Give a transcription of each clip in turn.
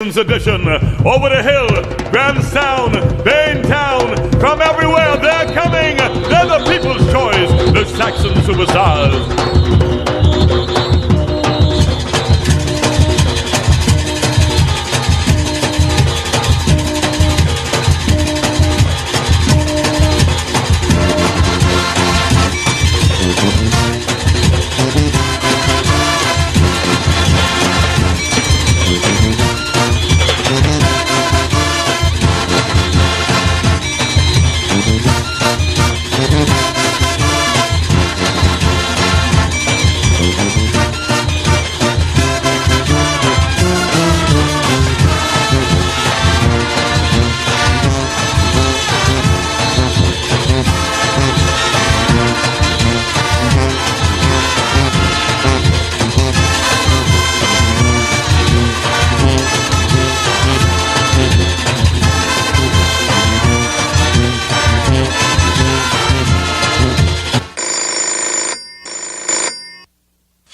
Edition, over the hill, Grahamstown, Baintown, from everywhere they're coming. They're the people's choice, the Saxon superstars.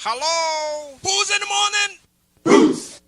Hello? Who's in the morning? Bruce!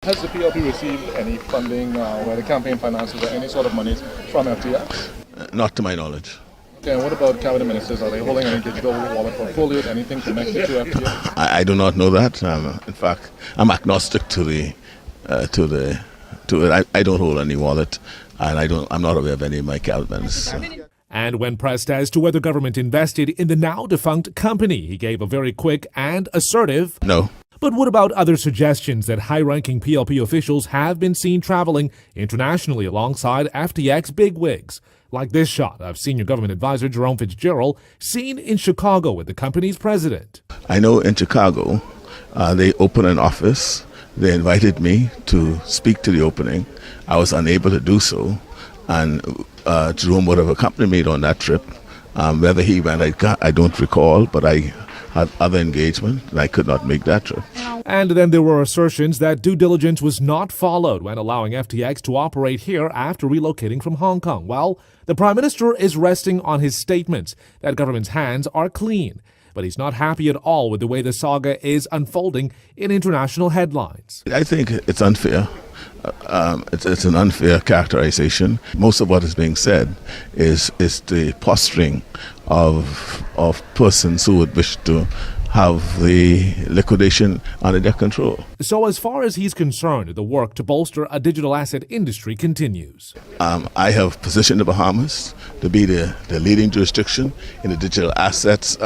Has the PLP received any funding where the campaign finances or any sort of monies from FTX? Not to my knowledge. Okay, and what about cabinet ministers? Are they holding any digital wallet portfolios, anything connected to FTX? I do not know that. In fact, I'm agnostic to it. I don't hold any wallet, and I'm not aware of any of my cabinets. And when pressed as to whether government invested in the now defunct company, he gave a very quick and assertive No. But what about other suggestions that high-ranking PLP officials have been seen traveling internationally alongside FTX bigwigs? Like this shot of senior government advisor Jerome Fitzgerald seen in Chicago with the company's president. I know in Chicago, they opened an office. They invited me to speak to the opening. I was unable to do so. And Jerome would have accompanied me on that trip. Whether he went, I don't recall, but I had other engagement, and I could not make that trip. And then there were assertions that due diligence was not followed when allowing FTX to operate here after relocating from Hong Kong. Well, the Prime Minister is resting on his statements that government's hands are clean, but he's not happy at all with the way the saga is unfolding in international headlines. I think it's unfair. It's an unfair characterization. Most of what is being said is the posturing of persons who would wish to have the liquidation under their control. So as far as he's concerned, the work to bolster a digital asset industry continues. I have positioned the Bahamas to be the leading jurisdiction in the digital assets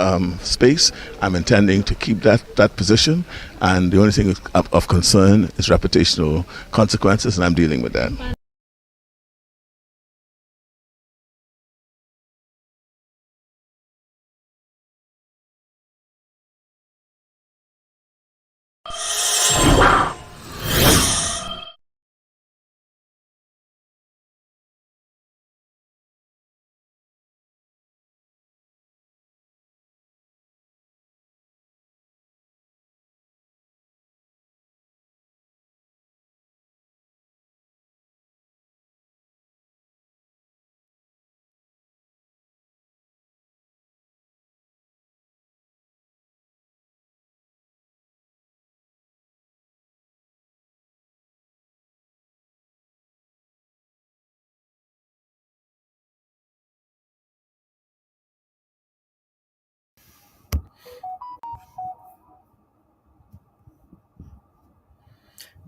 space. I'm intending to keep that position, and the only thing of concern is reputational consequences, and I'm dealing with that.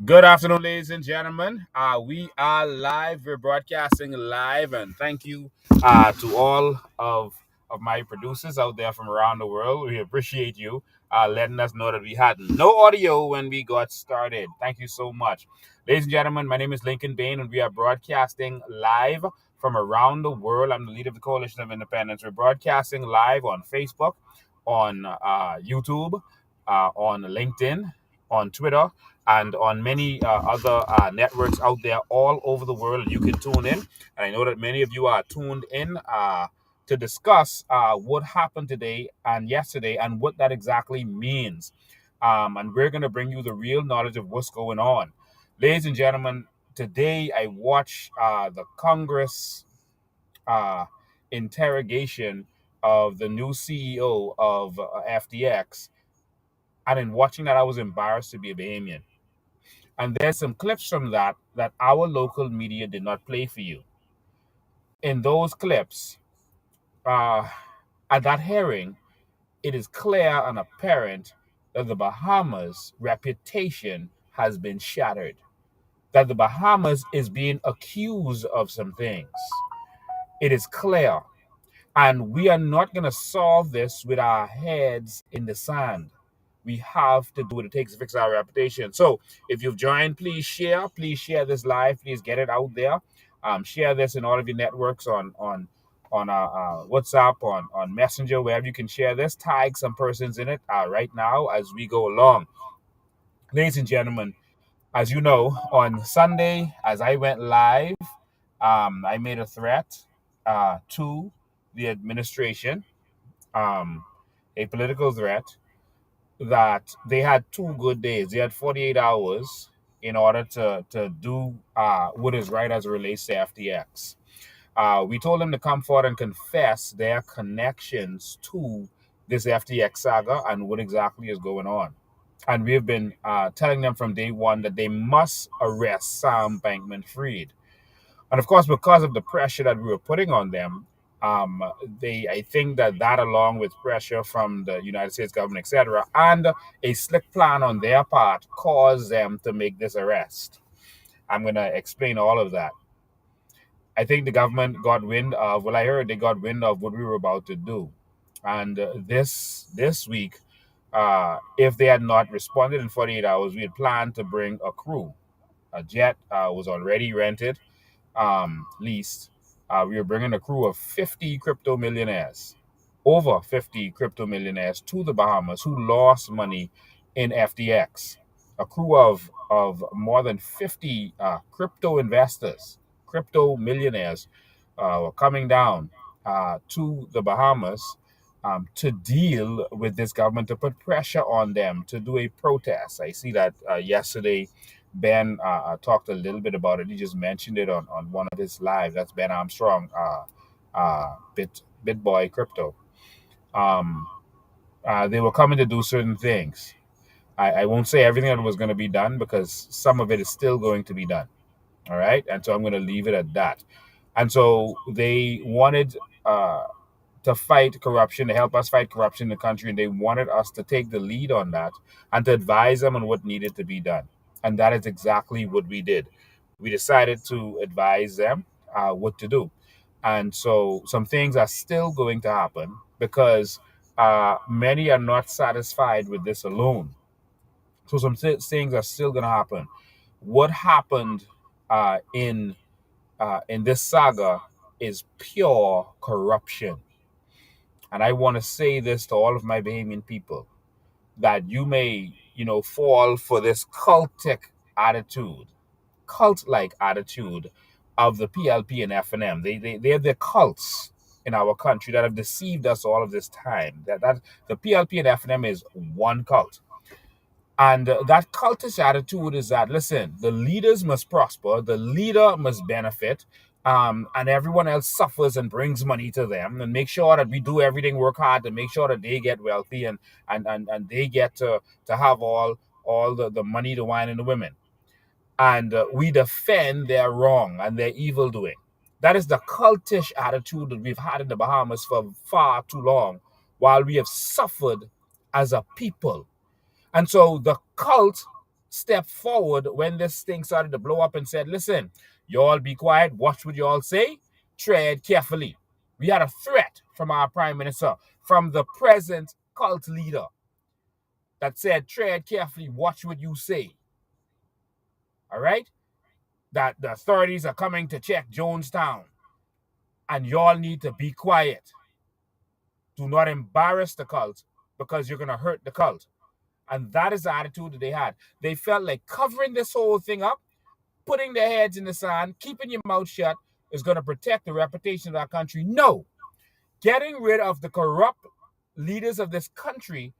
Good afternoon, ladies and gentlemen. We are live. We're broadcasting live, and thank you to all of my producers out there from around the world. We appreciate you letting us know that we had no audio when we got started. Thank you so much. Ladies and gentlemen, my name is Lincoln Bain, and we are broadcasting live from around the world. I'm the leader of the Coalition of Independence. We're broadcasting live on Facebook, on YouTube, on LinkedIn, on Twitter, and on many other networks out there all over the world. You can tune in. And I know that many of you are tuned in to discuss what happened today and yesterday and what that exactly means. And we're going to bring you the real knowledge of what's going on. Ladies and gentlemen, today I watched the Congress interrogation of the new CEO of FTX. And in watching that, I was embarrassed to be a Bahamian. And there's some clips from that our local media did not play for you. In those clips, at that hearing, it is clear and apparent that the Bahamas' reputation has been shattered, that the Bahamas is being accused of some things. It is clear. And we are not going to solve this with our heads in the sand. We have to do what it takes to fix our reputation. So if you've joined, please share. Please share this live. Please get it out there. Share this in all of your networks on WhatsApp, on Messenger, wherever you can share this. Tag some persons in it right now as we go along. Ladies and gentlemen, as you know, on Sunday, as I went live, I made a threat to the administration, a political threat, that they had 2 good days. They had 48 hours in order to do what is right as it relates to FTX. We told them to come forward and confess their connections to this FTX saga and what exactly is going on. And we have been telling them from day one that they must arrest Sam Bankman-Fried. And of course, because of the pressure that we were putting on them, I think that along with pressure from the United States government, etc., and a slick plan on their part caused them to make this arrest. I'm going to explain all of that. I think the government got wind of, well, I heard they got wind of what we were about to do. And this week, if they had not responded in 48 hours, we had planned to bring a crew. A jet was already rented, leased. We were bringing a crew of 50 crypto millionaires, over 50 crypto millionaires to the Bahamas who lost money in FTX. A crew of more than 50 crypto investors, crypto millionaires were coming down to the Bahamas to deal with this government, to put pressure on them to do a protest. I see that yesterday Ben talked a little bit about it. He just mentioned it on one of his lives. That's Ben Armstrong, BitBoy Crypto. They were coming to do certain things. I won't say everything that was going to be done because some of it is still going to be done. All right. And so I'm going to leave it at that. And so they wanted to fight corruption, to help us fight corruption in the country. And they wanted us to take the lead on that and to advise them on what needed to be done. And that is exactly what we did. We decided to advise them what to do. And so some things are still going to happen because many are not satisfied with this alone. So some things are still going to happen. What happened in this saga is pure corruption. And I want to say this to all of my Bahamian people, that you may, fall for this cult-like attitude of the PLP and FNM. They're the cults in our country that have deceived us all of this time. That the PLP and FNM is one cult. And that cultish attitude is that, listen, the leaders must prosper, the leader must benefit, and everyone else suffers and brings money to them, and make sure that we do everything, work hard to make sure that they get wealthy and they get to have all the money, the wine, and the women. And we defend their wrong and their evil doing. That is the cultish attitude that we've had in the Bahamas for far too long, while we have suffered as a people. And so the cult stepped forward when this thing started to blow up and said, listen, y'all be quiet, watch what y'all say, tread carefully. We had a threat from our prime minister, from the present cult leader, that said, tread carefully, watch what you say. All right? That the authorities are coming to check Jonestown, and y'all need to be quiet. Do not embarrass the cult because you're going to hurt the cult. And that is the attitude that they had. They felt like covering this whole thing up, putting their heads in the sand, keeping your mouth shut is going to protect the reputation of our country. No. Getting rid of the corrupt leaders of this country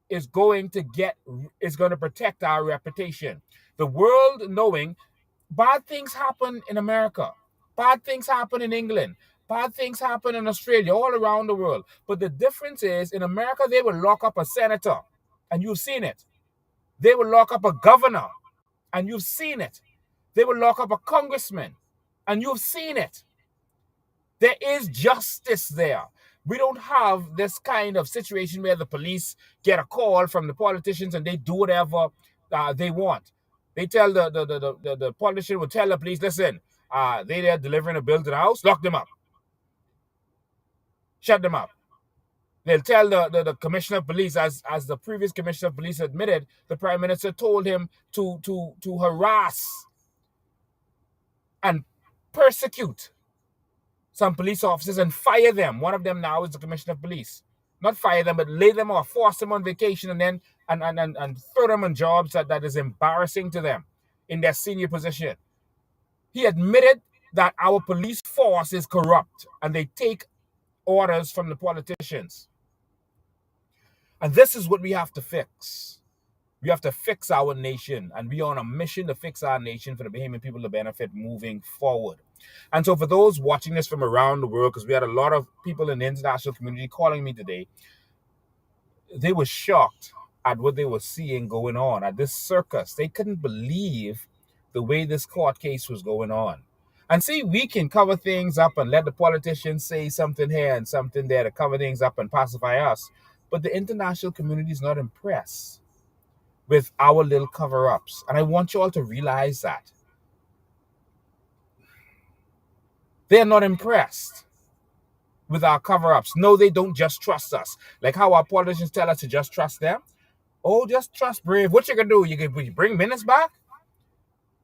is going to protect our reputation. The world knowing bad things happen in America, bad things happen in England, bad things happen in Australia, all around the world. But the difference is, in America, they will lock up a senator, and you've seen it. They will lock up a governor, and you've seen it. They will lock up a congressman, and you've seen it. There is justice there. We don't have this kind of situation where the police get a call from the politicians and they do whatever they want. They tell the politician will tell the police, listen, they're delivering a bill to the house, lock them up. Shut them up. They'll tell the commissioner of police, as the previous commissioner of police admitted, the prime minister told him to harass and persecute some police officers and fire them. One of them now is the commissioner of police. Not fire them, but lay them off, force them on vacation, and then and throw them on jobs that is embarrassing to them in their senior position. He admitted that our police force is corrupt and they take orders from the politicians. And this is what we have to fix. We have to fix our nation, and we are on a mission to fix our nation for the Bahamian people to benefit moving forward. And so for those watching this from around the world, because we had a lot of people in the international community calling me today, they were shocked at what they were seeing going on at this circus. They couldn't believe the way this court case was going on. And see, we can cover things up and let the politicians say something here and something there to cover things up and pacify us. But the international community is not impressed with our little cover-ups. And I want you all to realize that. They're not impressed with our cover-ups. No, they don't just trust us. Like how our politicians tell us to just trust them. Oh, just trust Brave. What you gonna do? You can bring minutes back?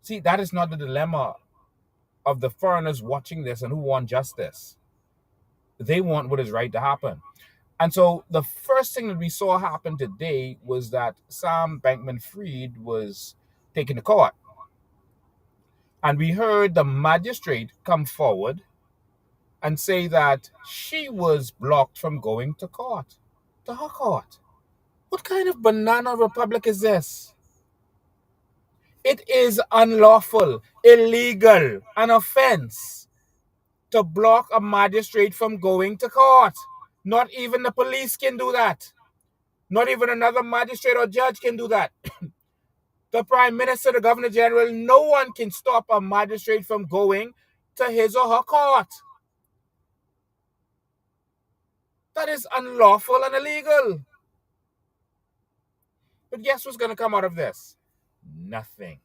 See, that is not the dilemma of the foreigners watching this and who want justice. They want what is right to happen. And so the first thing that we saw happen today was that Sam Bankman-Fried was taken to court. And we heard the magistrate come forward and say that she was blocked from going to court, to her court. What kind of banana republic is this? It is unlawful, illegal, an offense to block a magistrate from going to court. Not even the police can do that. Not even another magistrate or judge can do that. The Prime Minister, the Governor General, no one can stop a magistrate from going to his or her court. That is unlawful and illegal. But guess what's going to come out of this? Nothing.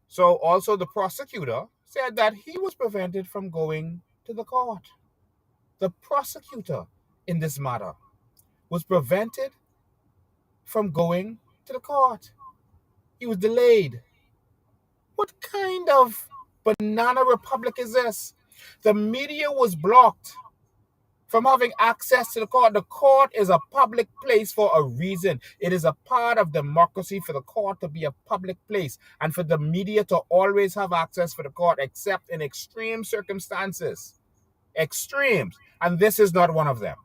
So also the prosecutor said that he was prevented from going to the court. The prosecutor in this matter was prevented from going to the court. He was delayed. What kind of banana republic is this? The media was blocked from having access to the court. The court is a public place for a reason. It is a part of democracy for the court to be a public place and for the media to always have access for the court, except in extreme circumstances. Extremes. And this is not one of them.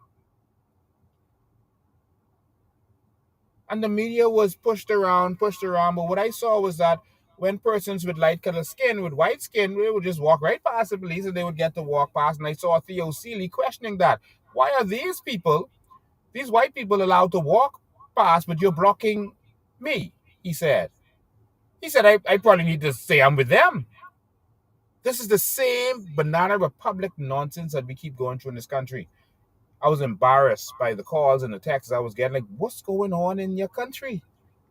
And the media was pushed around. But what I saw was that when persons with light colored skin, with white skin, they would just walk right past the police and they would get to walk past. And I saw Theo Seeley questioning that. Why are these people, these white people, allowed to walk past, but you're blocking me? He said. I probably need to say I'm with them. This is the same banana republic nonsense that we keep going through in this country. I was embarrassed by the calls and the texts I was getting. Like, what's going on in your country?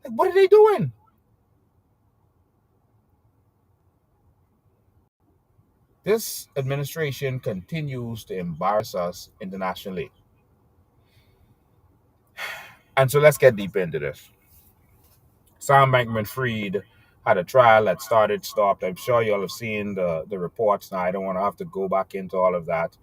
Like, what are they doing? This administration continues to embarrass us internationally. And so let's get deep into this. Sam Bankman-Fried had a trial that started, stopped. I'm sure you all have seen the reports now. I don't want to have to go back into all of that.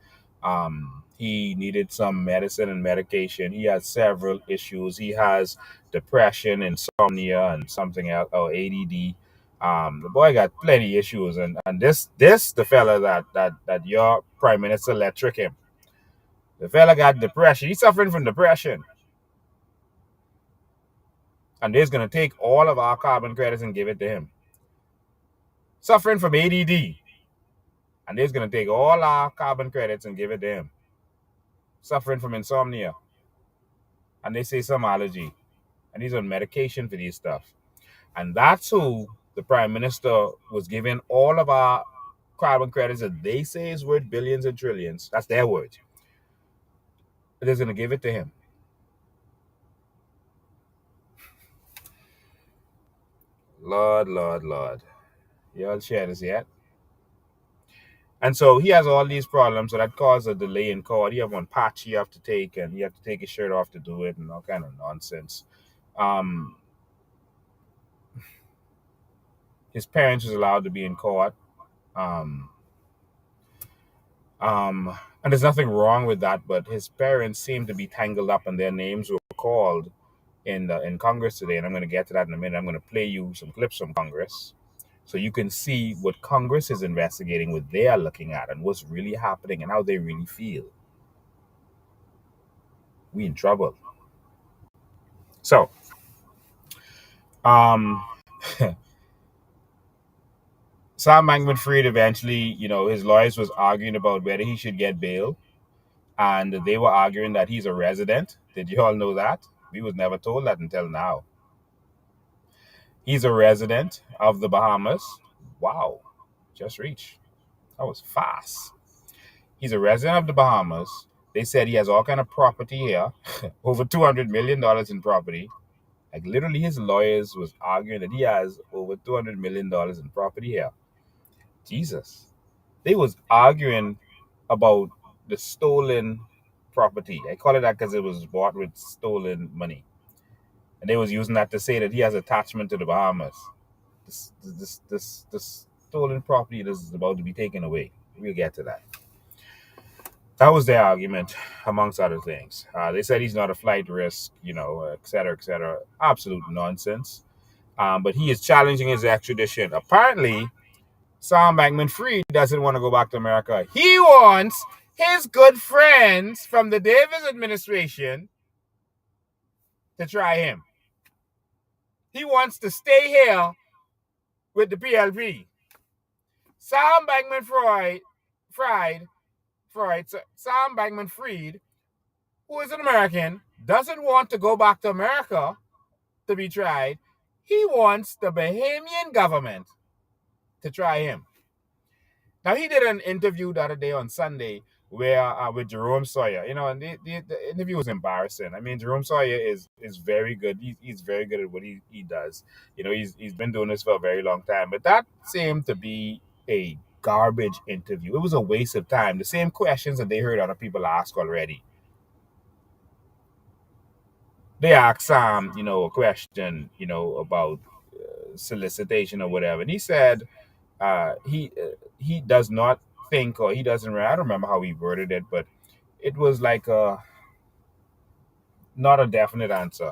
He needed some medicine and medication. He has several issues. He has depression, insomnia, and something else, or ADD. The boy got plenty issues, and this the fella that your prime minister let trick him. The fella got depression. He's suffering from depression. And they're going to take all of our carbon credits and give it to him. Suffering from ADD. And they're going to take all our carbon credits and give it to him. Suffering from insomnia. And they say some allergy. And he's on medication for these stuff. And that's who the prime minister was giving all of our carbon credits that they say is worth billions and trillions. That's their words. They're going to give it to him. Lord, Lord, Lord. Y'all share this yet? And so he has all these problems, so that caused a delay in court. You have one patch you have to take, and you have to take his shirt off to do it, and all kind of nonsense. His parents was allowed to be in court, and there's nothing wrong with that. But his parents seem to be tangled up, and their names were called in Congress today. And I'm going to get to that in a minute. I'm going to play you some clips from Congress, so you can see what Congress is investigating, what they are looking at, and what's really happening, and how they really feel. We in trouble. So, Sam Bankman-Fried eventually, his lawyers was arguing about whether he should get bail, and they were arguing that he's a resident. Did you all know that? We was never told that until now. He's a resident of the Bahamas. Wow, just reached. That was fast. He's a resident of the Bahamas. They said he has all kind of property here, over $200 million in property. Like literally, his lawyers was arguing that he has over $200 million in property here. Jesus. They was arguing about the stolen property. I call it that because it was bought with stolen money. And they was using that to say that he has attachment to the Bahamas. This stolen property that is about to be taken away. We'll get to that. That was their argument, amongst other things. They said he's not a flight risk, et cetera, et cetera. Absolute nonsense. But he is challenging his extradition. Apparently, Sam Bankman-Fried doesn't want to go back to America. He wants his good friends from the Davis administration to try him. He wants to stay here with the PLP. Sam Bankman-Fried, Sam Bankman-Fried, who is an American, doesn't want to go back to America to be tried. He wants the Bahamian government to try him. Now, he did an interview the other day on Sunday where with Jerome Sawyer, and the interview was embarrassing. I mean, Jerome Sawyer is very good. He's very good at what he does. He's been doing this for a very long time. But that seemed to be a garbage interview. It was a waste of time. The same questions that they heard other people ask already. They asked Sam, a question, about solicitation or whatever, and he said he does not think, or he doesn't. I don't remember how he worded it, but it was like not a definite answer.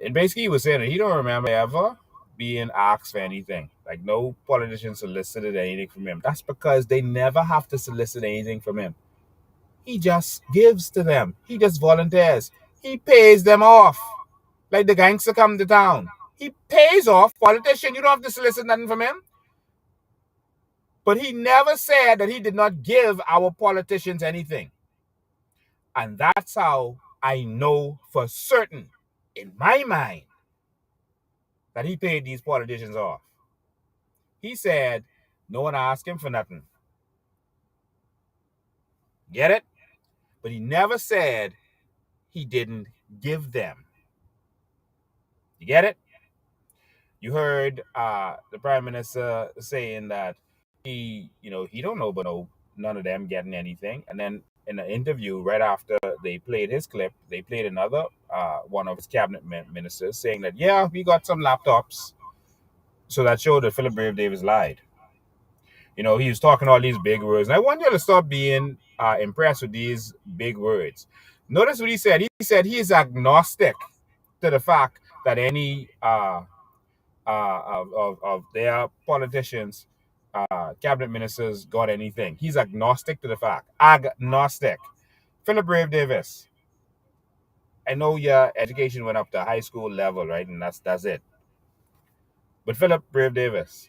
And basically, he was saying that he don't remember ever being asked for anything. Like no politician solicited anything from him. That's because they never have to solicit anything from him. He just gives to them. He just volunteers. He pays them off. Like the gangster come to town. He pays off politician. You don't have to solicit nothing from him. But he never said that he did not give our politicians anything. And that's how I know for certain, in my mind, that he paid these politicians off. He said no one asked him for nothing. Get it? But he never said he didn't give them. You get it? You heard the prime minister saying that he don't know about none of them getting anything. And then in an interview right after they played his clip, they played another one of his cabinet ministers saying that we got some laptops. So that showed that Philip Brave Davis lied. He was talking all these big words, and I want you to stop being impressed with these big words. Notice what he said. He said he is agnostic to the fact that any of their politicians, cabinet ministers, got anything. He's agnostic to the fact. Agnostic. Philip Brave Davis. I know your education went up to high school level, right? And that's it. But Philip Brave Davis,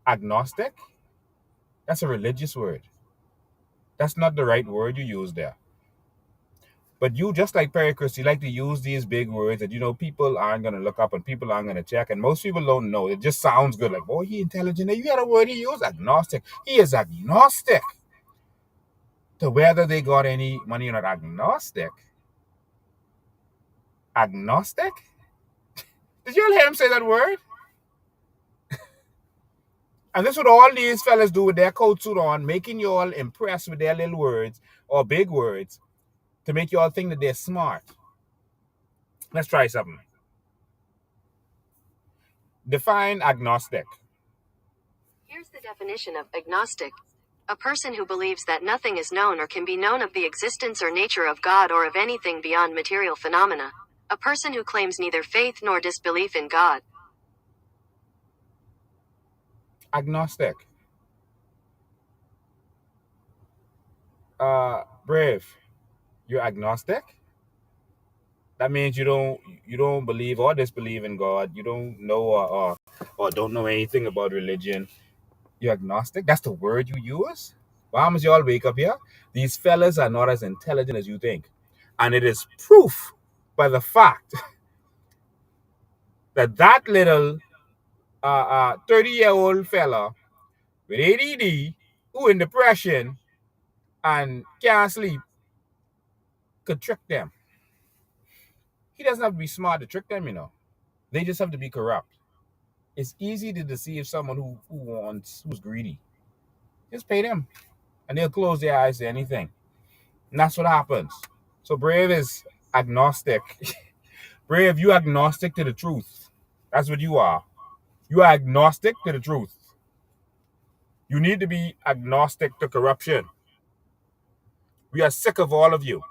agnostic? That's a religious word. That's not the right word you use there. But you, just like Perry Christie, like to use these big words that people aren't going to look up and people aren't going to check. And most people don't know. It just sounds good. Like, boy, he intelligent. You got a word he used, agnostic. He is agnostic to whether they got any money or not. Agnostic? Agnostic? Did you all hear him say that word? And this is what all these fellas do with their coat suit on, making you all impressed with their little words or big words to make you all think that they're smart. Let's try something. Define agnostic. Here's the definition of agnostic. A person who believes that nothing is known or can be known of the existence or nature of God or of anything beyond material phenomena. A person who claims neither faith nor disbelief in God. Agnostic. Brave. You're agnostic? That means you don't believe or disbelieve in God. You don't know or don't know anything about religion. You're agnostic? That's the word you use? Bahamas, you all wake up here. These fellas are not as intelligent as you think. And it is proof by the fact that little 30-year-old fella with ADD who in depression and can't sleep could trick them. He doesn't have to be smart to trick them. They just have to be corrupt. It's easy to deceive someone who's greedy. Just pay them and they'll close their eyes to anything. And that's what happens. So Brave is agnostic. Brave, you agnostic to the truth. That's what you are. You are agnostic to the truth. You need to be agnostic to corruption. We are sick of all of you.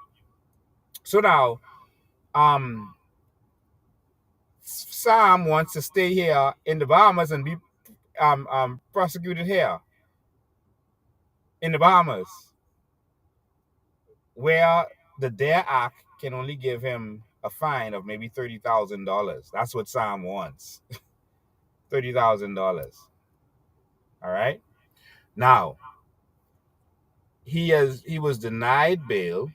So now, Sam wants to stay here in the Bahamas and be prosecuted here in the Bahamas, where the Dare Act can only give him a fine of maybe $30,000. That's what Sam wants. $30,000. All right. Now, he was denied bail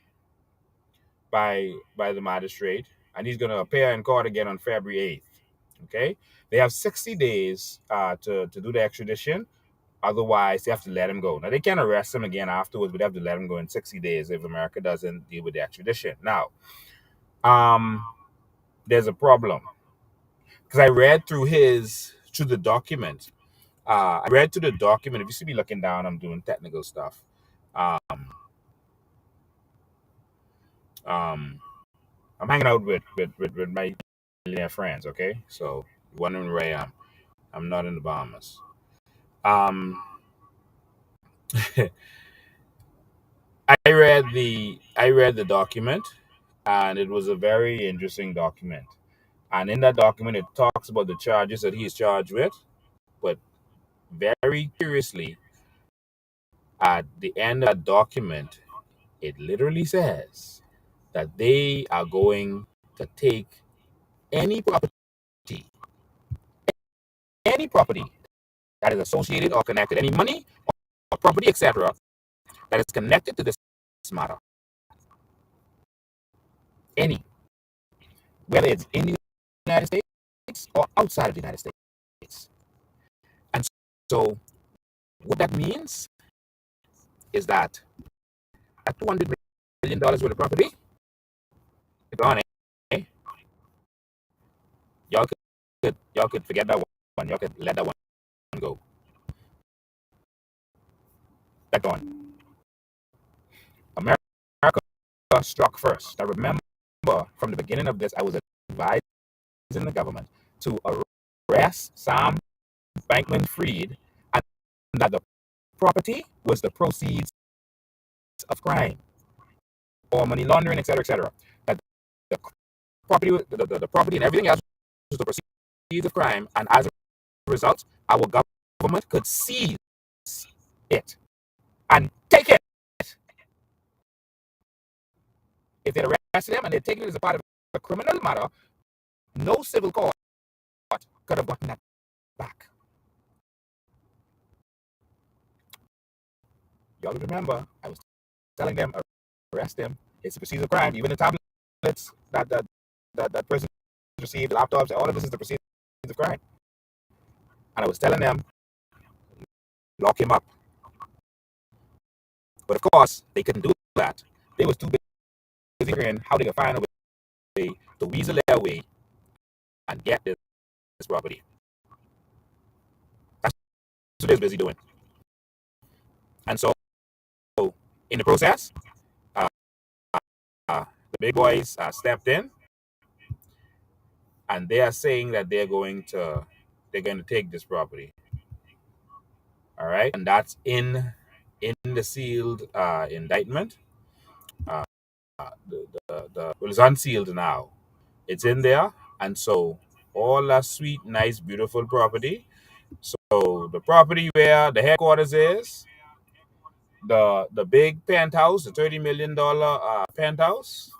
by the magistrate, and he's going to appear in court again on February 8th. Okay. They have 60 days to do the extradition. Otherwise, they have to let him go. Now, they can arrest him again afterwards, but they have to let him go in 60 days if America doesn't deal with the extradition. Now, there's a problem. Because I read through the document. I read through the document. If you see me looking down, I'm doing technical stuff. I'm hanging out with my millionaire friends, okay? So, wondering where I am. I'm not in the Bahamas. I read the document, and it was a very interesting document. And in that document, it talks about the charges that he's charged with. But very curiously, at the end of that document, it literally says that they are going to take any property that is associated or connected, any money or property, etc., that is connected to this matter. Any, whether it's in the United States or outside of the United States. And so what that means is that at $200 million worth of property, gone, eh? Y'all could forget that one. Y'all could let that one go. That one. America struck first. I remember from the beginning of this, I was advising the government to arrest Sam Bankman-Fried, and that the property was the proceeds of crime or money laundering, etc., etc. That the property, the property and everything else was the proceeds of crime, and as a result, our government could seize it and take it. If they arrested him and they taken it as a part of a criminal matter, no civil court could have gotten that back. Y'all remember, I was telling them, arrest him. It's a proceeds of crime. Even the tablets that person received, the laptops, all of this is the proceeds of crime. And I was telling them, lock him up. But of course, they couldn't do that. They was too busy figuring how they could find a way to weasel their way and get this property. That's what they're busy doing. And so, in the process, the big boys stepped in, and they are saying that they're going to take this property. All right, and that's in the sealed indictment. Well, it's unsealed now. It's in there, and so all that sweet, nice, beautiful property. So the property where the headquarters is, the big penthouse, the $30 million penthouse.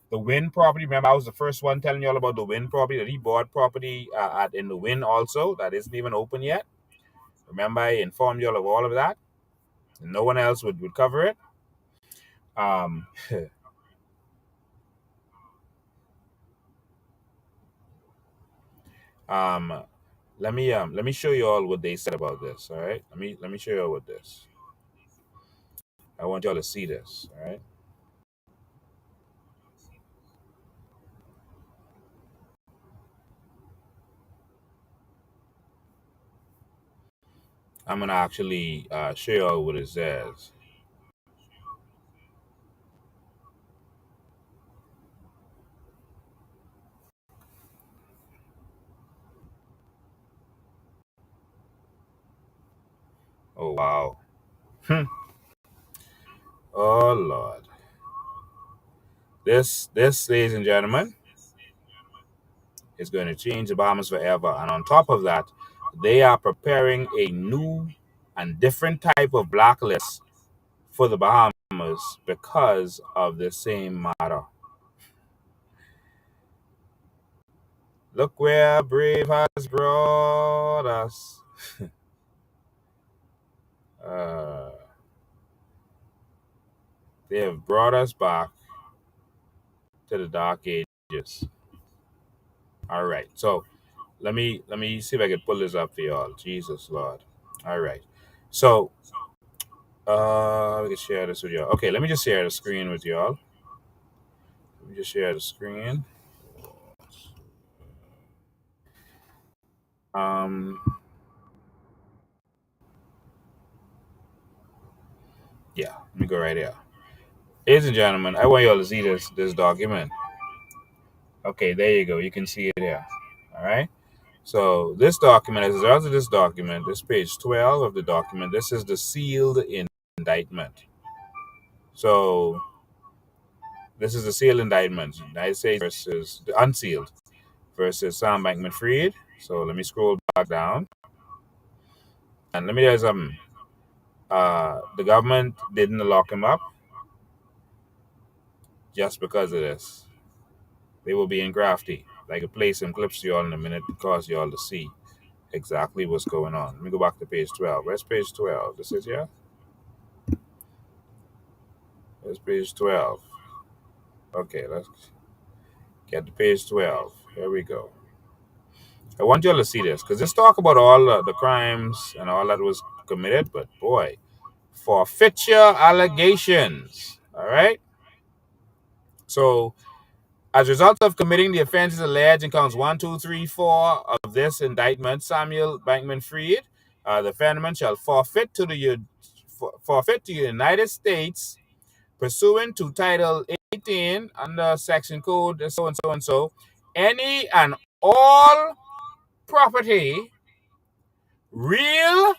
The Wynn property. Remember, I was the first one telling you all about the Wynn property, that he bought property in the Wynn also that isn't even open yet. Remember, I informed you all of all of that. No one else would cover it. Um, let me show you all what they said about this. All right, let me show you all what this. I want y'all to see this. All right. I'm gonna actually show you all what it says. Oh wow. Oh Lord. This, ladies and gentlemen, is going to change the Bahamas forever. And on top of that, they are preparing a new and different type of blacklist for the Bahamas because of the same matter. Look where Brave has brought us. uh, they have brought us back to the dark ages. All right, so let me see if I can pull this up for y'all. Jesus Lord. All right, so we can share this with y'all. Okay, let me just share the screen with y'all. Let me just share the screen. Um, yeah, let me go right here. Ladies and gentlemen, I want y'all to see this document. Okay, there you go. You can see it here. All right. So this document, as a result of this document, this page 12 of the document, this is the sealed indictment. So this is the sealed indictment. United States versus the unsealed versus Sam Bankman-Fried. So let me scroll back down. And let me tell you something. The government didn't lock him up just because of this. They were being crafty. I could play some clips to y'all in a minute to cause y'all to see exactly what's going on. Let me go back to page 12. Where's page 12? This is here? Where's page 12? Okay, let's get to page 12. Here we go. I want y'all to see this because let's talk about all the crimes and all that was committed, but boy, forfeiture allegations. All right. So As a result of committing the offenses alleged in counts 1, 2, 3, 4 of this indictment, Samuel Bankman Fried, the defendant, shall forfeit to the United States, pursuant to Title 18 under Section Code so and so and so, any and all property, real,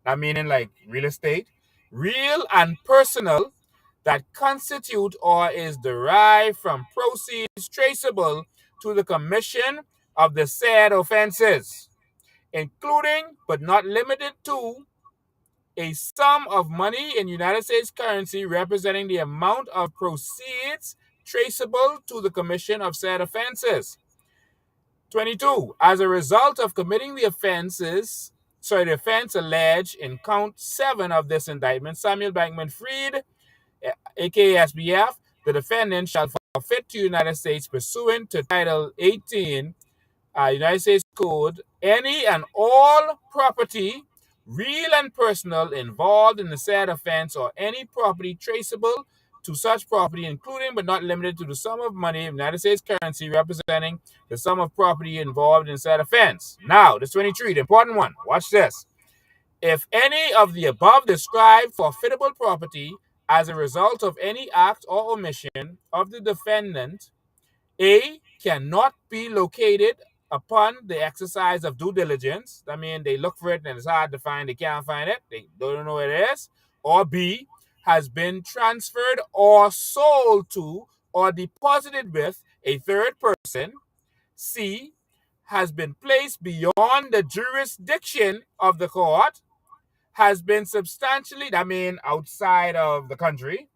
that meaning like real estate, real and personal, that constitute or is derived from proceeds traceable to the commission of the said offenses, including but not limited to a sum of money in United States currency representing the amount of proceeds traceable to the commission of said offenses. 22. As a result of committing the offense alleged in count 7 of this indictment, Samuel Bankman Fried, aka SBF, the defendant shall forfeit to the United States pursuant to Title 18, United States Code, any and all property, real and personal, involved in the said offense, or any property traceable to such property, including but not limited to the sum of money in United States currency representing the sum of property involved in said offense. Now, this 23, the important one. Watch this. If any of the above described forfeitable property as a result of any act or omission of the defendant, A, cannot be located upon the exercise of due diligence. I mean, they look for it and it's hard to find, they can't find it, they don't know where it is. Or B, has been transferred or sold to or deposited with a third person. C, has been placed beyond the jurisdiction of the court, has been substantially, I mean, outside of the country,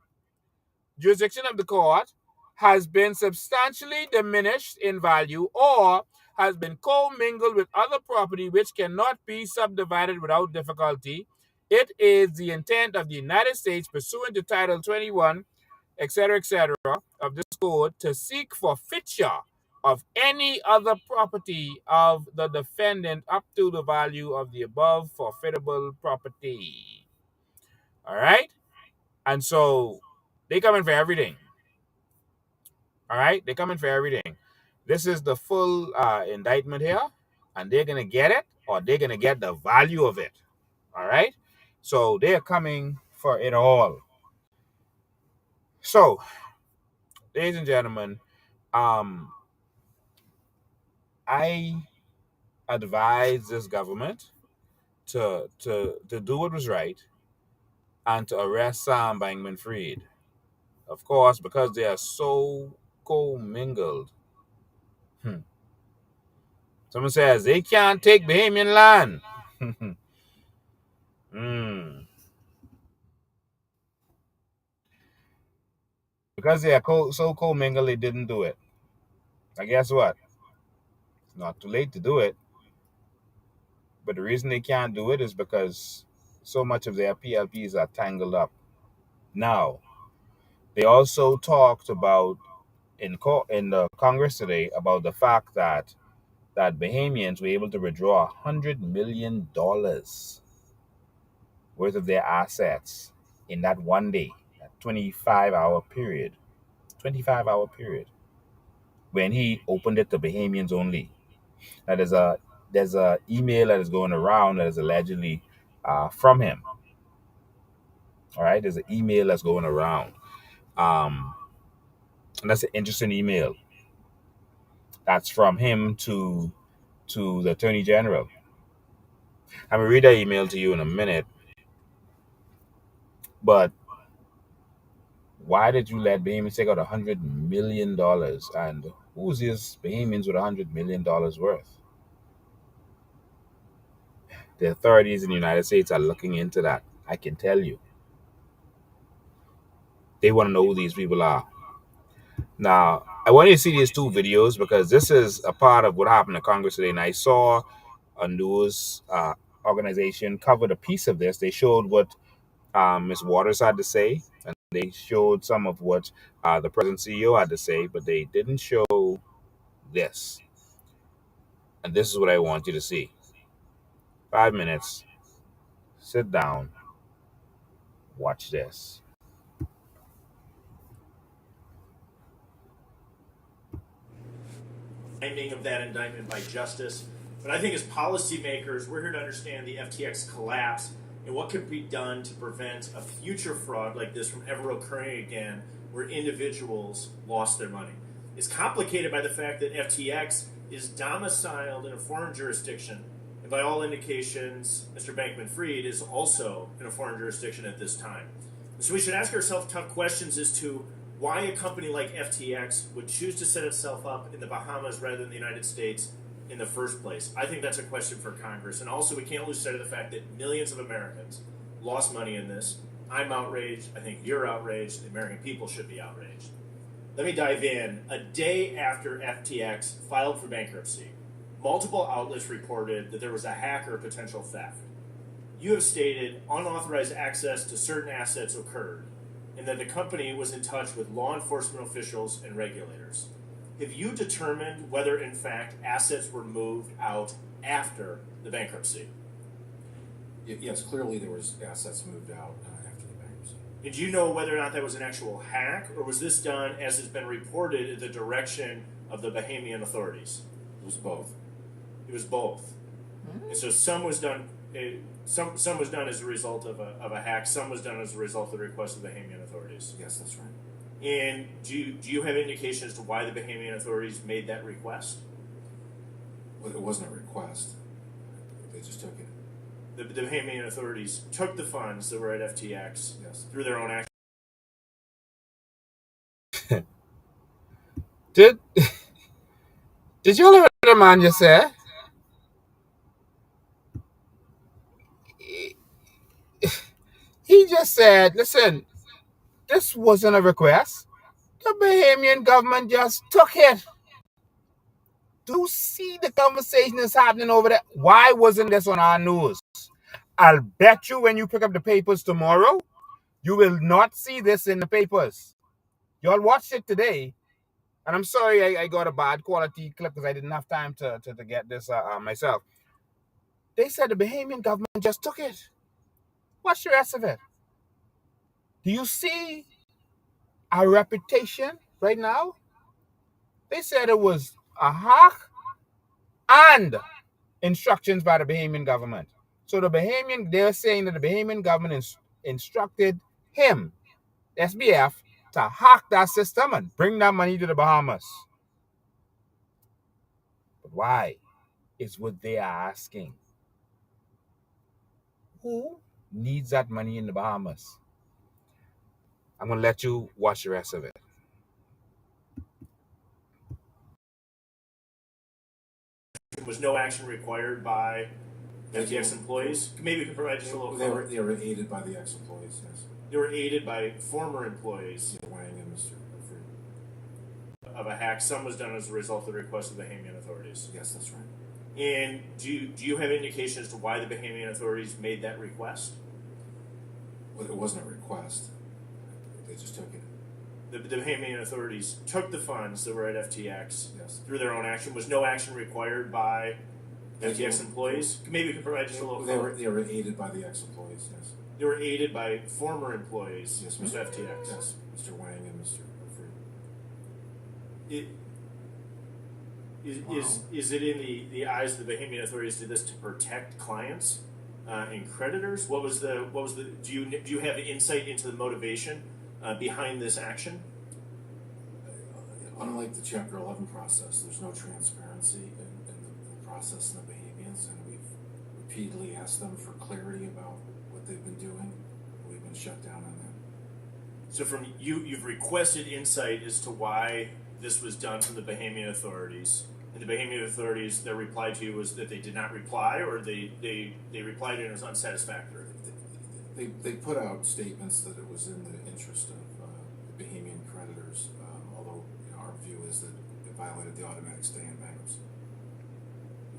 jurisdiction of the court, has been substantially diminished in value, or has been commingled with other property which cannot be subdivided without difficulty. It is the intent of the United States, pursuant to Title 21, etc., of this code, to seek forfeiture of any other property of the defendant up to the value of the above forfeitable property. All right? And so they come in for everything. All right? They come in for everything. This is the full indictment here, and they're going to get it, or they're going to get the value of it. All right? So they're coming for it all. So, ladies and gentlemen, I advise this government to do what was right and to arrest Sam Bankman Fried. Of course, because they are so commingled. Someone says they can't take Bahamian land. Because they are so commingled, they didn't do it. Now, guess what? It's not too late to do it. But the reason they can't do it is because so much of their PLPs are tangled up. Now, they also talked about in the Congress today about the fact that Bahamians were able to withdraw $100 million worth of their assets in that one day, that 25-hour period. 25-hour period. When he opened it to Bahamians only. Now there's a email that is going around that is allegedly from him. All right, there's an email that's going around. And that's an interesting email. That's from him to the Attorney General. I'm going to read that email to you in a minute. But why did you let Bahamians take out $100 million? And who's these Bahamians with $100 million worth? The authorities in the United States are looking into that. I can tell you. They want to know who these people are. Now, I want you to see these two videos because this is a part of what happened in Congress today. And I saw a news organization covered a piece of this. They showed what Ms. Waters had to say, and they showed some of what the President CEO had to say, but they didn't show this. And this is what I want you to see. 5 minutes. Sit down. Watch this. timing of that indictment by justice. But I think as policymakers, we're here to understand the FTX collapse and what could be done to prevent a future fraud like this from ever occurring again, where individuals lost their money. It's complicated by the fact that FTX is domiciled in a foreign jurisdiction, and by all indications, Mr. Bankman-Fried is also in a foreign jurisdiction at this time. So we should ask ourselves tough questions as to why a company like FTX would choose to set itself up in the Bahamas rather than the United States in the first place. I think that's a question for Congress. And also, we can't lose sight of the fact that millions of Americans lost money in this. I'm outraged. I think you're outraged. The American people should be outraged. Let me dive in. A day after FTX filed for bankruptcy, multiple outlets reported that there was a hack or potential theft. You have stated unauthorized access to certain assets occurred, and that the company was in touch with law enforcement officials and regulators. Have you determined whether, in fact, assets were moved out after the bankruptcy? Yes, clearly there was assets moved out after the bankruptcy. Did you know whether or not that was an actual hack, or was this done, as has been reported, in the direction of the Bahamian authorities? It was both. It was both. And so some was done. Some was done as a result of a hack. Some was done as a result of the request of the Bahamian authorities. Yes, that's right. And do you have indication as to why the Bahamian authorities made that request? Well, it wasn't a request. They just took it. The Bahamian authorities took the funds that were at FTX through their own action. Did y'all hear what the man just said? He just said, listen, this wasn't a request. The Bahamian government just took it. Do you see the conversation that's happening over there? Why wasn't this on our news? I'll bet you when you pick up the papers tomorrow, you will not see this in the papers. Y'all watched it today. And I'm sorry I got a bad quality clip because I didn't have time to get this myself. They said the Bahamian government just took it. What's the rest of it? Do you see our reputation right now? They said it was a hack and instructions by the Bahamian government. So they're saying that the Bahamian government instructed him, SBF, to hack that system and bring that money to the Bahamas. But why is what they are asking. Who needs that money in the Bahamas? I'm going to let you watch the rest of it. Was no action required by FTX employees? Maybe you could provide just a little color. They were aided by the ex-employees, yes. They were aided by former employees. Yeah, Wang and Mr. Of a hack. Some was done as a result of the request of the Bahamian authorities. Yes, that's right. And do you have indication as to why the Bahamian authorities made that request? Well, it wasn't a request. They just took it. The Bahamian authorities took the funds that were at FTX through their own action. Was no action required by FTX employees? Maybe you could provide just a little color. They were aided by the ex-employees, yes. They were aided by former employees of FTX. Yes, Mr. Wang and Mr. Is it in the eyes of the Bahamian authorities did this to protect clients and creditors? What was the do you have insight into the motivation behind this action? Unlike the Chapter 11 process, there's no transparency in the process in the Bahamians, and we've repeatedly asked them for clarity about what they've been doing. We've been shut down on that. So from you've requested insight as to why this was done from the Bahamian authorities. And the Bahamian authorities, their reply to you was that they did not reply, or they replied and it was unsatisfactory. They put out statements that it was in the interest of the Bahamian creditors, although our view is that it violated the automatic stay in bankruptcy.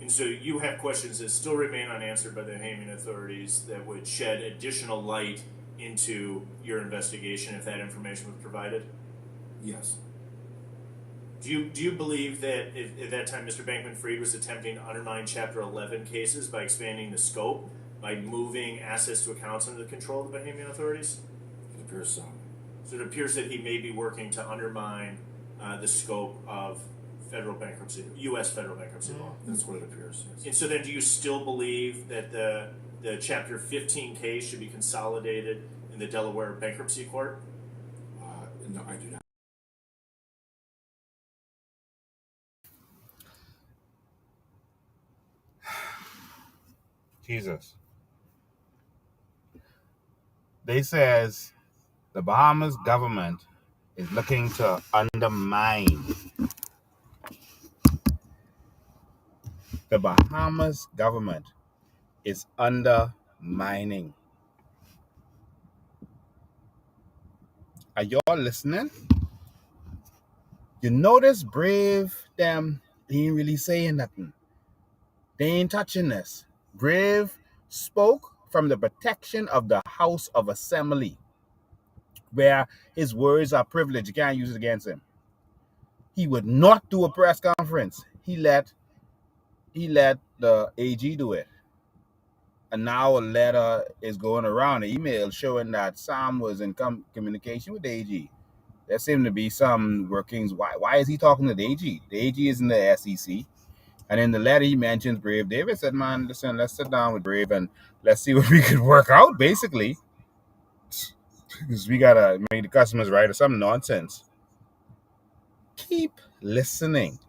And so you have questions that still remain unanswered by the Bahamian authorities that would shed additional light into your investigation if that information was provided? Yes. Do you believe that at that time Mr. Bankman-Fried was attempting to undermine Chapter 11 cases by expanding the scope, by moving assets to accounts under the control of the Bahamian authorities? It appears so. So it appears that he may be working to undermine the scope of federal bankruptcy, U.S. federal bankruptcy law. That's what it appears. Yes. And so then do you still believe that the Chapter 15 case should be consolidated in the Delaware Bankruptcy Court? No, I do not. Jesus. They says the Bahamas government is looking to undermine. The Bahamas government is undermining. Are y'all listening? You notice Brave them, they ain't really saying nothing. They ain't touching this. Brave spoke from the protection of the House of Assembly, where his words are privileged. You can't use it against him. He would not do a press conference. He let the AG do it. And now a letter is going around, an email showing that Sam was in communication with the AG. There seem to be some workings. Why is he talking to the AG? The AG is in the SEC. And in the letter, he mentions Brave. David said, man, listen, let's sit down with Brave and let's see what we could work out, basically. Because we got to make the customers right or some nonsense. Keep listening.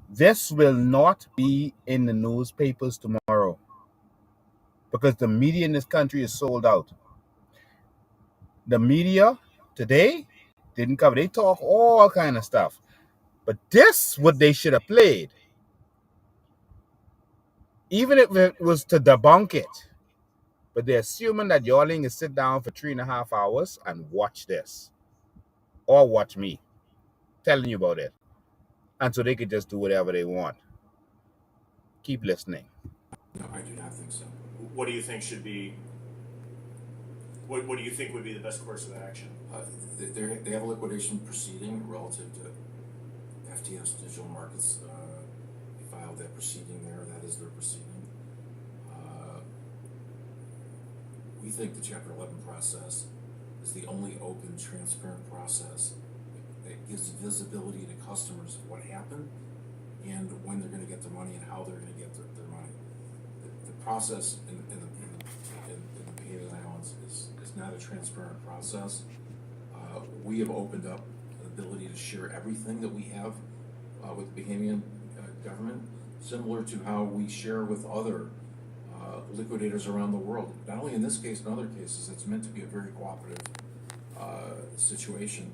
This will not be in the newspapers tomorrow because the media in this country is sold out. The media today didn't cover. They talk all kind of stuff. But this, what they should have played, even if it was to debunk it. But they're assuming that y'all ain't gonna sit down for 3.5 hours and watch this. Or watch me telling you about it. And so they could just do whatever they want. Keep listening. No, I do not think so. What do you think should be? What do you think would be the best course of action? They have a liquidation proceeding relative to FTX Digital Markets. They filed that proceeding there. That is their proceeding. We think the Chapter 11 process is the only open, transparent process that gives visibility to customers of what happened and when they're going to get their money and how they're going to get their money. The process in the Bahamas Islands is not a transparent process. We have opened up the ability to share everything that we have with the Bahamian government, similar to how we share with other liquidators around the world. Not only in this case, in other cases, it's meant to be a very cooperative situation.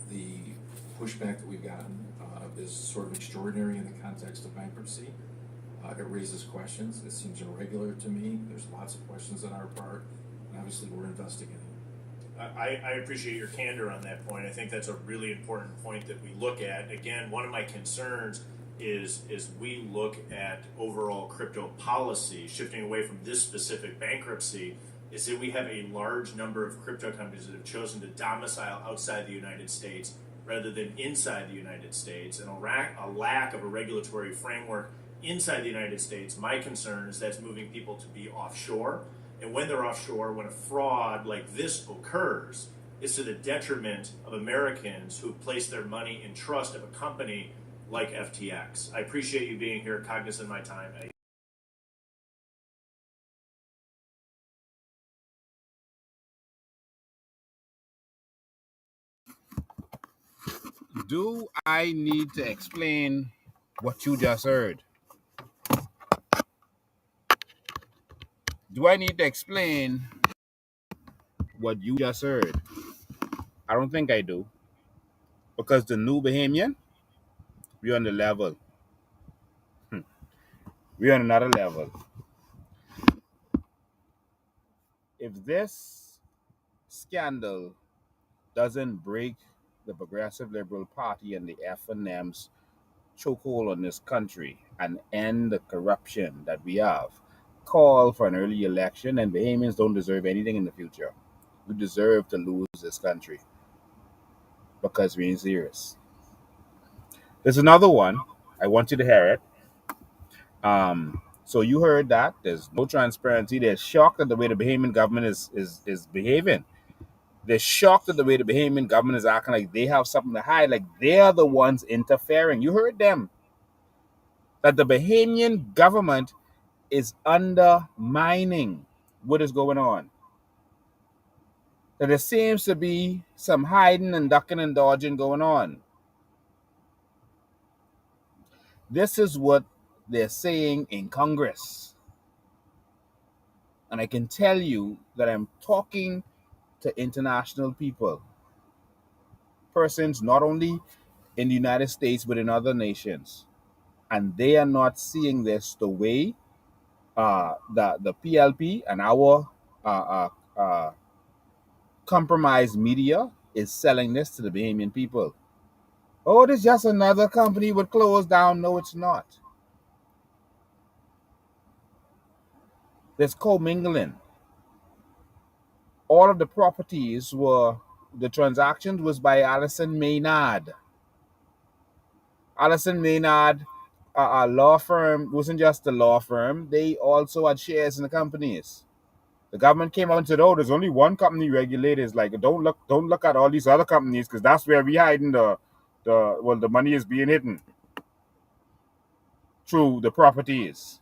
The pushback that we've gotten is sort of extraordinary in the context of bankruptcy. It raises questions. It seems irregular to me. There's lots of questions on our part, and obviously we're investigating. I appreciate your candor on that point. I think that's a really important point that we look at. Again, one of my concerns is we look at overall crypto policy, shifting away from this specific bankruptcy, is that we have a large number of crypto companies that have chosen to domicile outside the United States rather than inside the United States, and a lack of a regulatory framework inside the United States. My concern is that's moving people to be offshore. And when they're offshore, when a fraud like this occurs, it's to the detriment of Americans who've placed their money in trust of a company like FTX. I appreciate you being here, cognizant of my time. Do I need to explain what you just heard? Do I need to explain what you just heard? I don't think I do. Because the new Bahamian, we're on the level. We're on another level. If this scandal doesn't break the Progressive Liberal Party and the F&M's chokehold on this country and end the corruption that we have, call for an early election, and Bahamians don't deserve anything in the future. We deserve to lose this country because we ain't serious. There's another one. I want you to hear it. So you heard that. There's no transparency. They're shocked at the way the Bahamian government is behaving. They're shocked at the way the Bahamian government is acting like they have something to hide, like they're the ones interfering. You heard them. That the Bahamian government is undermining what is going on. That there seems to be some hiding and ducking and dodging going on. This is what they're saying in Congress. And I can tell you that I'm talking to international people, persons not only in the United States but in other nations, and they are not seeing this the way the PLP and our compromised media is selling this to the Bahamian people. Oh, this is just another company would close down. No, it's not. There's commingling. All of the properties the transactions was by Allison Maynard. Allison Maynard, a law firm, wasn't just a law firm. They also had shares in the companies. The government came out and said, "Oh, there's only one company regulated." It's like, don't look at all these other companies because that's where we hiding the money is being hidden through the properties.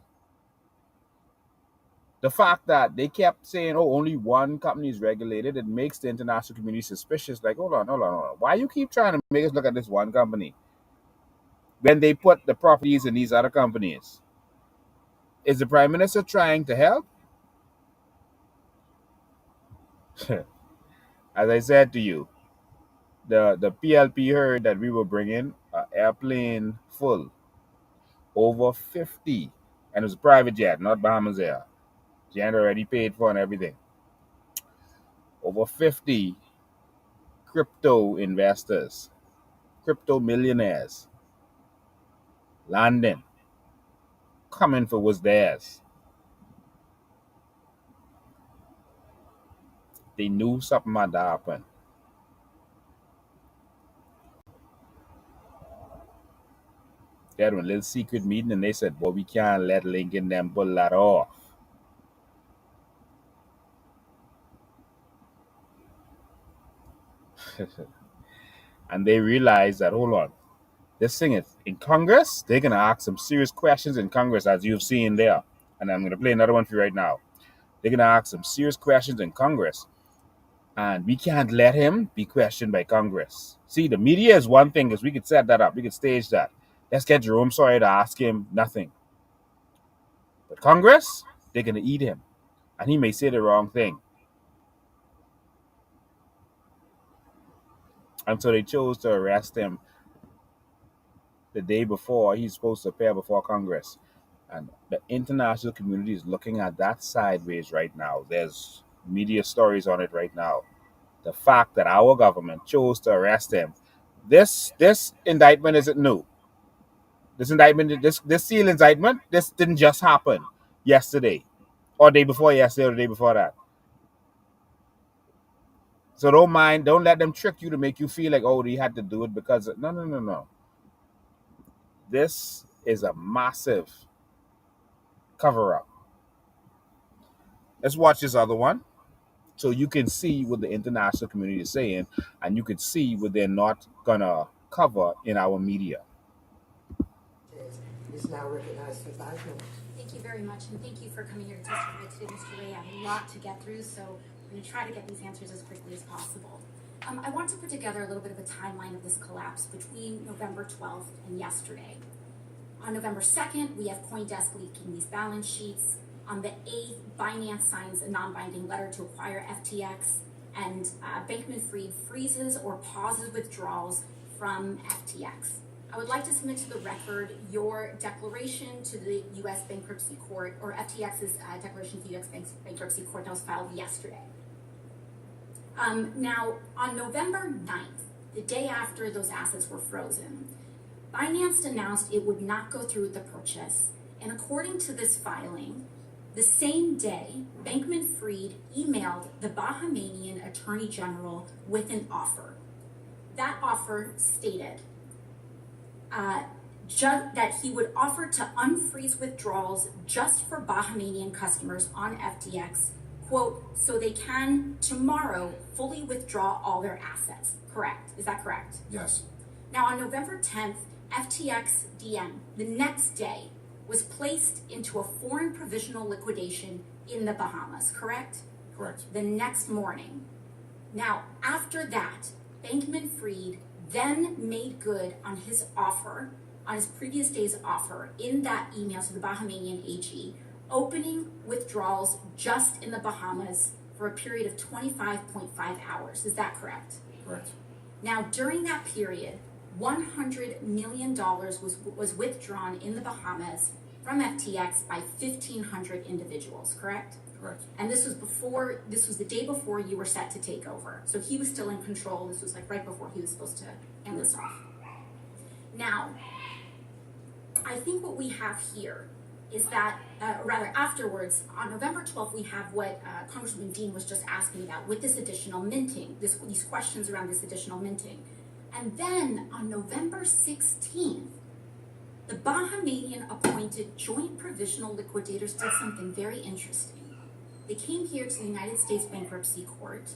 The fact that they kept saying, "Oh, only one company is regulated," it makes the international community suspicious. Like, hold on. Why you keep trying to make us look at this one company when they put the properties in these other companies? Is the prime minister trying to help? As I said to you, the PLP heard that we were bringing an airplane full, over 50, and it was a private jet, not Bahamas Air. Jet already paid for and everything. Over 50 crypto investors, crypto millionaires, landing, coming for what's theirs. They knew something had to happen. They had a little secret meeting and they said, "Well, we can't let Lincoln them pull that off." And they realized that, hold on, this thing is in Congress, they're going to ask some serious questions in Congress, as you've seen there. And I'm going to play another one for you right now. They're going to ask some serious questions in Congress. And we can't let him be questioned by Congress. See, the media is one thing, because we could set that up. We could stage that. Let's get Jerome Sawyer to ask him nothing. But Congress, they're going to eat him. And he may say the wrong thing. And so they chose to arrest him the day before he's supposed to appear before Congress. And the international community is looking at that sideways right now. There's media stories on it right now. The fact that our government chose to arrest him. This indictment isn't new. This seal indictment, this didn't just happen yesterday, or day before yesterday, or the day before that. So don't let them trick you to make you feel like, oh, they had to do it because no. This is a massive cover-up. Let's watch this other one so you can see what the international community is saying, and you can see what they're not gonna cover in our media. Is now recognized for 5 minutes. Thank you very much, and thank you for coming here to testify today, Mr. Ray. I have a lot to get through, so I'm going to try to get these answers as quickly as possible. I want to put together a little bit of a timeline of this collapse between November 12th and yesterday. On November 2nd, we have CoinDesk leaking these balance sheets. On the 8th, Binance signs a non-binding letter to acquire FTX, and Bankman-Fried freezes or pauses withdrawals from FTX. I would like to submit to the record your declaration to the U.S. Bankruptcy Court, or FTX's declaration to the U.S. Bankruptcy Court that was filed yesterday. Now, on November 9th, the day after those assets were frozen, Binance announced it would not go through with the purchase, and according to this filing, the same day, Bankman-Fried emailed the Bahamian Attorney General with an offer. That offer stated that he would offer to unfreeze withdrawals just for Bahamian customers on FTX, quote, so they can tomorrow fully withdraw all their assets. Correct? Is that correct? Yes. Now on November 10th, FTX DM, the next day, was placed into a foreign provisional liquidation in the Bahamas, correct? Correct. The next morning. Now, after that, Bankman-Fried then made good on his offer, on his previous day's offer, in that email to the Bahamian AG, opening withdrawals just in the Bahamas for a period of 25.5 hours. Is that correct? Correct. Now, during that period, $100 million was withdrawn in the Bahamas from FTX by 1,500 individuals, correct? Correct. And this was the day before you were set to take over. So he was still in control. This was like right before he was supposed to end this off. Now, I think what we have here is that, rather afterwards, on November 12th, we have what Congressman Dean was just asking about with this additional minting, these questions around this additional minting. And then on November 16th, the Bahamian appointed joint provisional liquidators did something very interesting. They came here to the United States Bankruptcy Court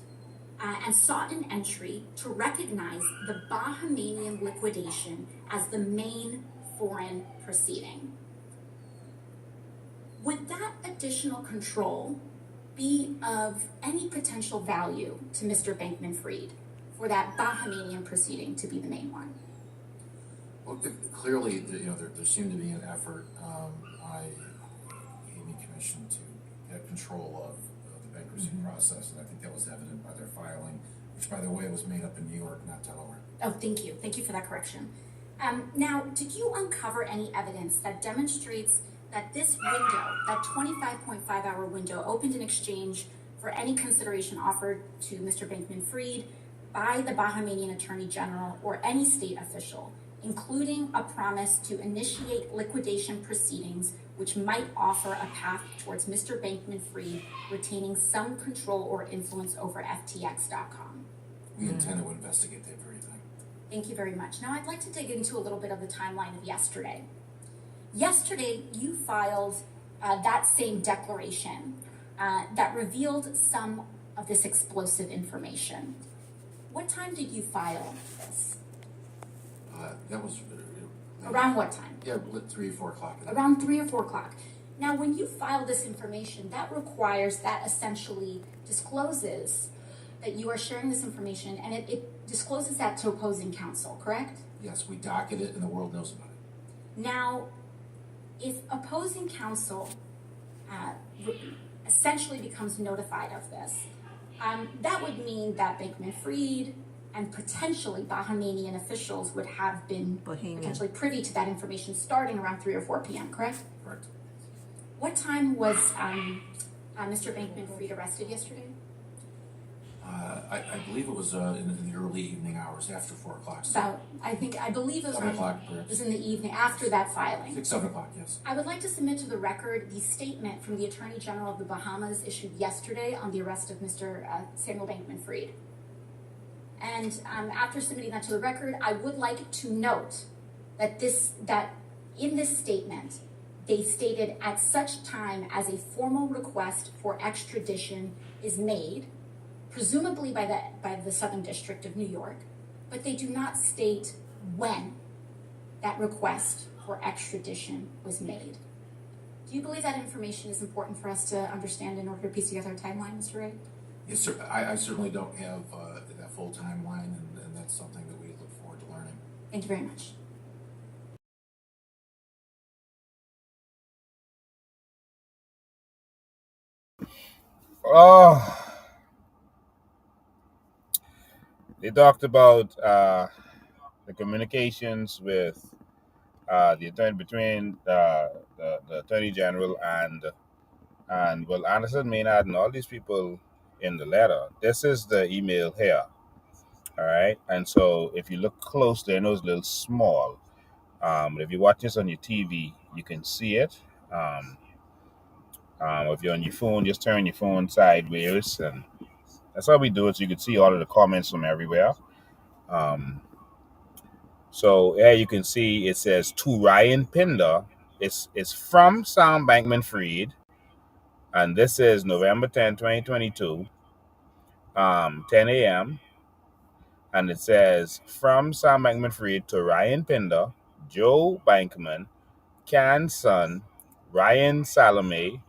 and sought an entry to recognize the Bahamian liquidation as the main foreign proceeding. Would that additional control be of any potential value to Mr. Bankman-Fried for that Bahamian proceeding to be the main one? Well, clearly, there seemed to be an effort by the Gaming Commission to get control of the bankruptcy process, and I think that was evident by their filing, which, by the way, was made up in New York, not Delaware. Oh, thank you. Thank you for that correction. Now, did you uncover any evidence that demonstrates that this window, that 25.5-hour window, opened in exchange for any consideration offered to Mr. Bankman-Fried by the Bahamian Attorney General or any state official, including a promise to initiate liquidation proceedings which might offer a path towards Mr. Bankman-Fried retaining some control or influence over FTX.com? We intend to investigate that very thing. Thank you very much. Now I'd like to dig into a little bit of the timeline of yesterday. Yesterday, you filed that same declaration that revealed some of this explosive information. What time did you file this? That was around what time? Yeah, 3 or 4 o'clock. Around 3 or 4 o'clock. Now, when you file this information, that requires, that essentially discloses that you are sharing this information, and it discloses that to opposing counsel, correct? Yes, we docket it, and the world knows about it. Now, if opposing counsel essentially becomes notified of this, that would mean that Bankman-Fried and potentially Bahamian officials would have been potentially privy to that information starting around 3 or 4 p.m., correct? Correct. What time was Mr. Bankman-Fried arrested yesterday? I believe it was in the early evening hours, after 4 o'clock. So I believe it was 7 o'clock, it was in the evening after that filing. 6, 7 o'clock, yes. I would like to submit to the record the statement from the Attorney General of the Bahamas issued yesterday on the arrest of Mr. Samuel Bankman-Fried. And after submitting that to the record, I would like to note that in this statement, they stated at such time as a formal request for extradition is made, presumably by the Southern District of New York, but they do not state when that request for extradition was made. Do you believe that information is important for us to understand in order to piece together a timeline, Mr. Ray? Yes, sir. I certainly don't have that full timeline, and that's something that we look forward to learning. Thank you very much. Oh, they talked about the communications with the attorney between the attorney general and well, Anderson Maynard and all these people in the letter. This is the email here. All right, and so if you look closely, I know it's a little small, but if you watch this on your TV, you can see it. If you're on your phone, just turn your phone sideways, and that's how we do it, so you can see all of the comments from everywhere. So here you can see it says to Ryan Pinder. It's from Sam Bankman-Fried, And this is November 10th, 2022, 10 a.m. And it says, from Sam Bankman-Fried to Ryan Pinder, Joe Bankman, Can's son, Ryan Salome,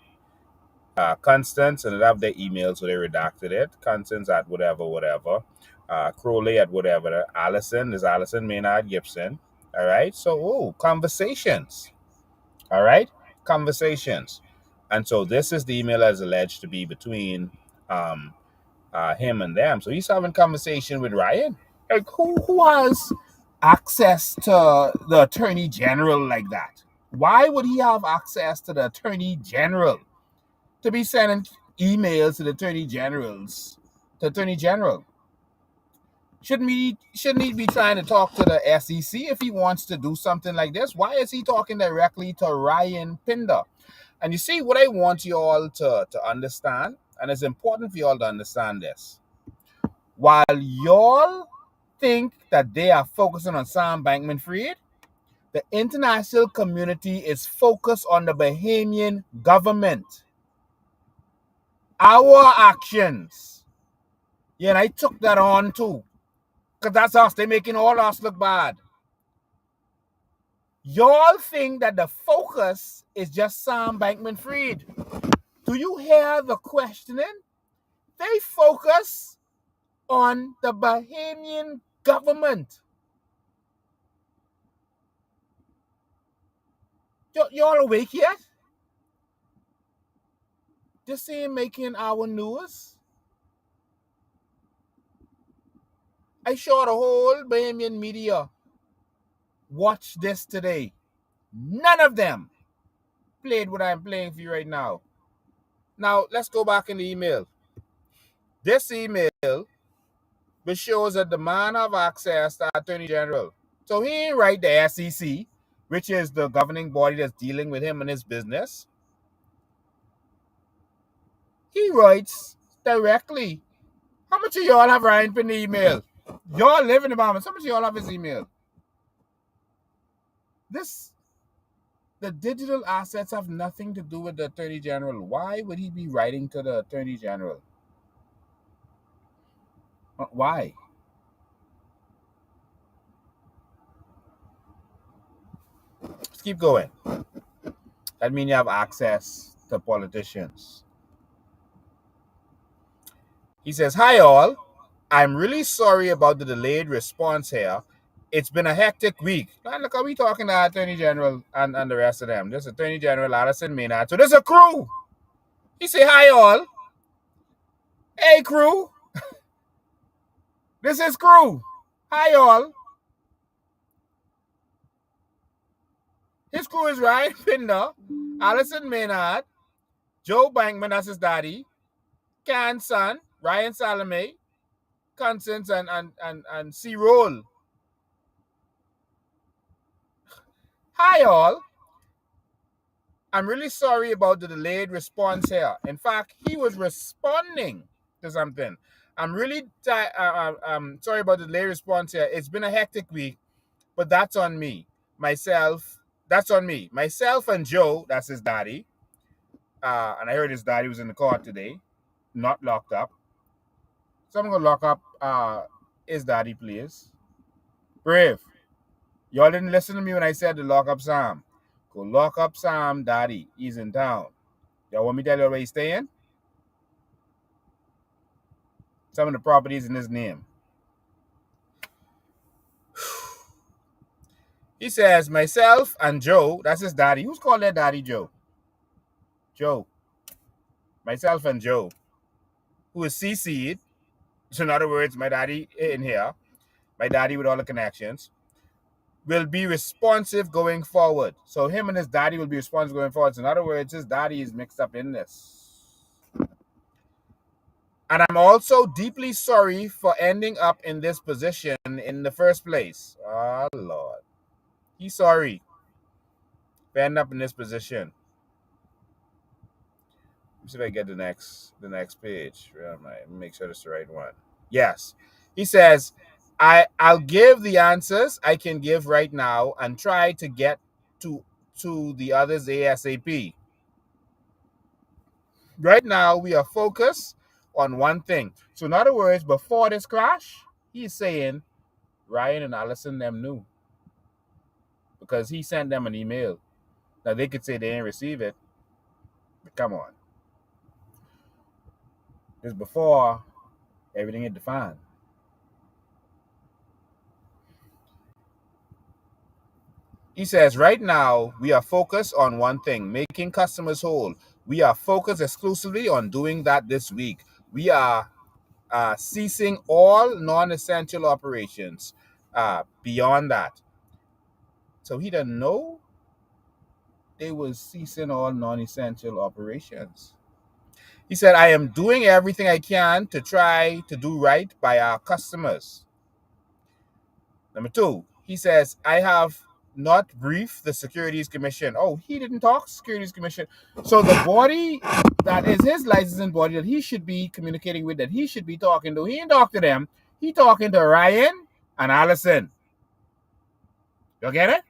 Constance, and they have their email, so they redacted it. Constance at whatever. Crowley at whatever. Allison is Allison Maynard Gibson. All right. So, conversations. All right. Conversations. And so this is the email as alleged to be between him and them. So he's having conversation with Ryan. Like, who has access to the attorney general like that? Why would he have access to the attorney general? To be sending emails to the attorney generals, the attorney general. Shouldn't he be trying to talk to the SEC if he wants to do something like this? Why is he talking directly to Ryan Pinder? And you see, what I want you all to understand, and it's important for you all to understand this. While y'all think that they are focusing on Sam Bankman-Fried, the international community is focused on the Bahamian government. Our actions. Yeah, and I took that on too. Because that's us. They're making all us look bad. Y'all think that the focus is just Sam Bankman-Fried. Do you hear the questioning? They focus on the Bahamian government. Y'all awake yet? This ain't making our news. I sure the whole Bahamian media watch this today. None of them played what I'm playing for you right now. Now, let's go back in the email. This email which shows that the man have access to Attorney General. So he ain't write the SEC, which is the governing body that's dealing with him and his business. He writes directly. How much of y'all have Ryan Pinder email? Y'all live in the Bahamas. How much of y'all have his email? The digital assets have nothing to do with the Attorney General. Why would he be writing to the Attorney General? Why? Let's keep going. That means you have access to politicians. He says, hi all. I'm really sorry about the delayed response here. It's been a hectic week. And look, are we talking to Attorney General and the rest of them? This Attorney General Allison Maynard. So there's a crew. He say, hi all. Hey crew. This is crew. Hi all. His crew is Ryan Pinder, Allison Maynard, Joe Bankman, that's his daddy, Can's son, Ryan Salome, Constance, and C. Roll. Hi all. I'm really sorry about the delayed response here. In fact, he was responding to something. I'm really sorry about the delayed response here. It's been a hectic week, but that's on me. That's on me. Myself and Joe, that's his daddy. And I heard his daddy was in the court today, not locked up. So I'm going to lock up his daddy, please. Brave. Y'all didn't listen to me when I said to lock up Sam. Go lock up Sam, daddy. He's in town. Y'all want me to tell you where he's staying? Some of the properties in his name. He says, myself and Joe, that's his daddy. Who's called their daddy Joe? Joe. Myself and Joe, who is CC'd. So in other words, my daddy in here, my daddy with all the connections, will be responsive going forward. So him and his daddy will be responsive going forward. So in other words, his daddy is mixed up in this. And I'm also deeply sorry for ending up in this position in the first place. Oh, Lord. He's sorry for ending up in this position. Let me see if I get the next page. Where am I? Make sure it's the right one. Yes. He says, I'll give the answers I can give right now and try to get to the others ASAP. Right now, we are focused on one thing. So, in other words, before this crash, he's saying Ryan and Allison them knew because he sent them an email. Now, they could say they didn't receive it, but come on. This is before everything hit the fan. He says, right now, we are focused on one thing, making customers whole. We are focused exclusively on doing that this week. We are ceasing all non-essential operations beyond that. So he doesn't know they was ceasing all non-essential operations. He said, I am doing everything I can to try to do right by our customers. Number two, he says, I have not briefed the Securities Commission. Oh, he didn't talk to Securities Commission. So the body that is his licensing body that he should be communicating with, that he should be talking to, he didn't talk to them. He talking to Ryan and Allison. You get it?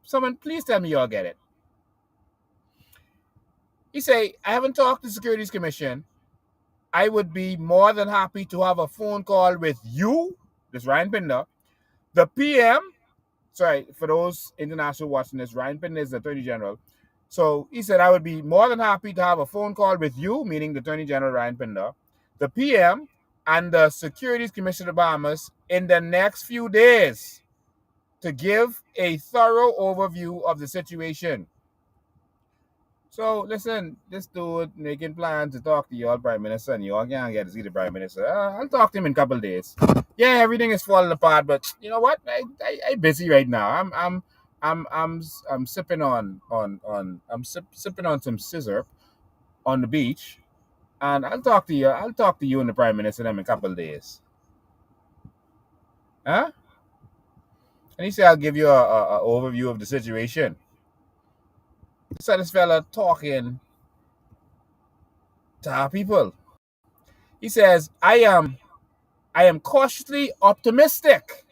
Someone please tell me y'all get it. He say, I haven't talked to the Securities Commission. I would be more than happy to have a phone call with you, this Ryan Pinder, the PM. Sorry, for those international watching this, Ryan Pinder is the Attorney General. So he said, I would be more than happy to have a phone call with you, meaning the Attorney General Ryan Pinder, the PM, and the Securities Commission of Bahamas in the next few days to give a thorough overview of the situation. So listen, this dude making plans to talk to y'all Prime Minister, and y'all can't get to see the Prime Minister. I'll talk to him in a couple of days. Yeah, everything is falling apart, but you know what? I'm busy right now. I'm sipping sipping on some scissor on the beach, and I'll talk to you. I'll talk to you and the Prime Minister in a couple of days. Huh? And he said I'll give you a overview of the situation. So this fella talking to our people. He says, I am cautiously optimistic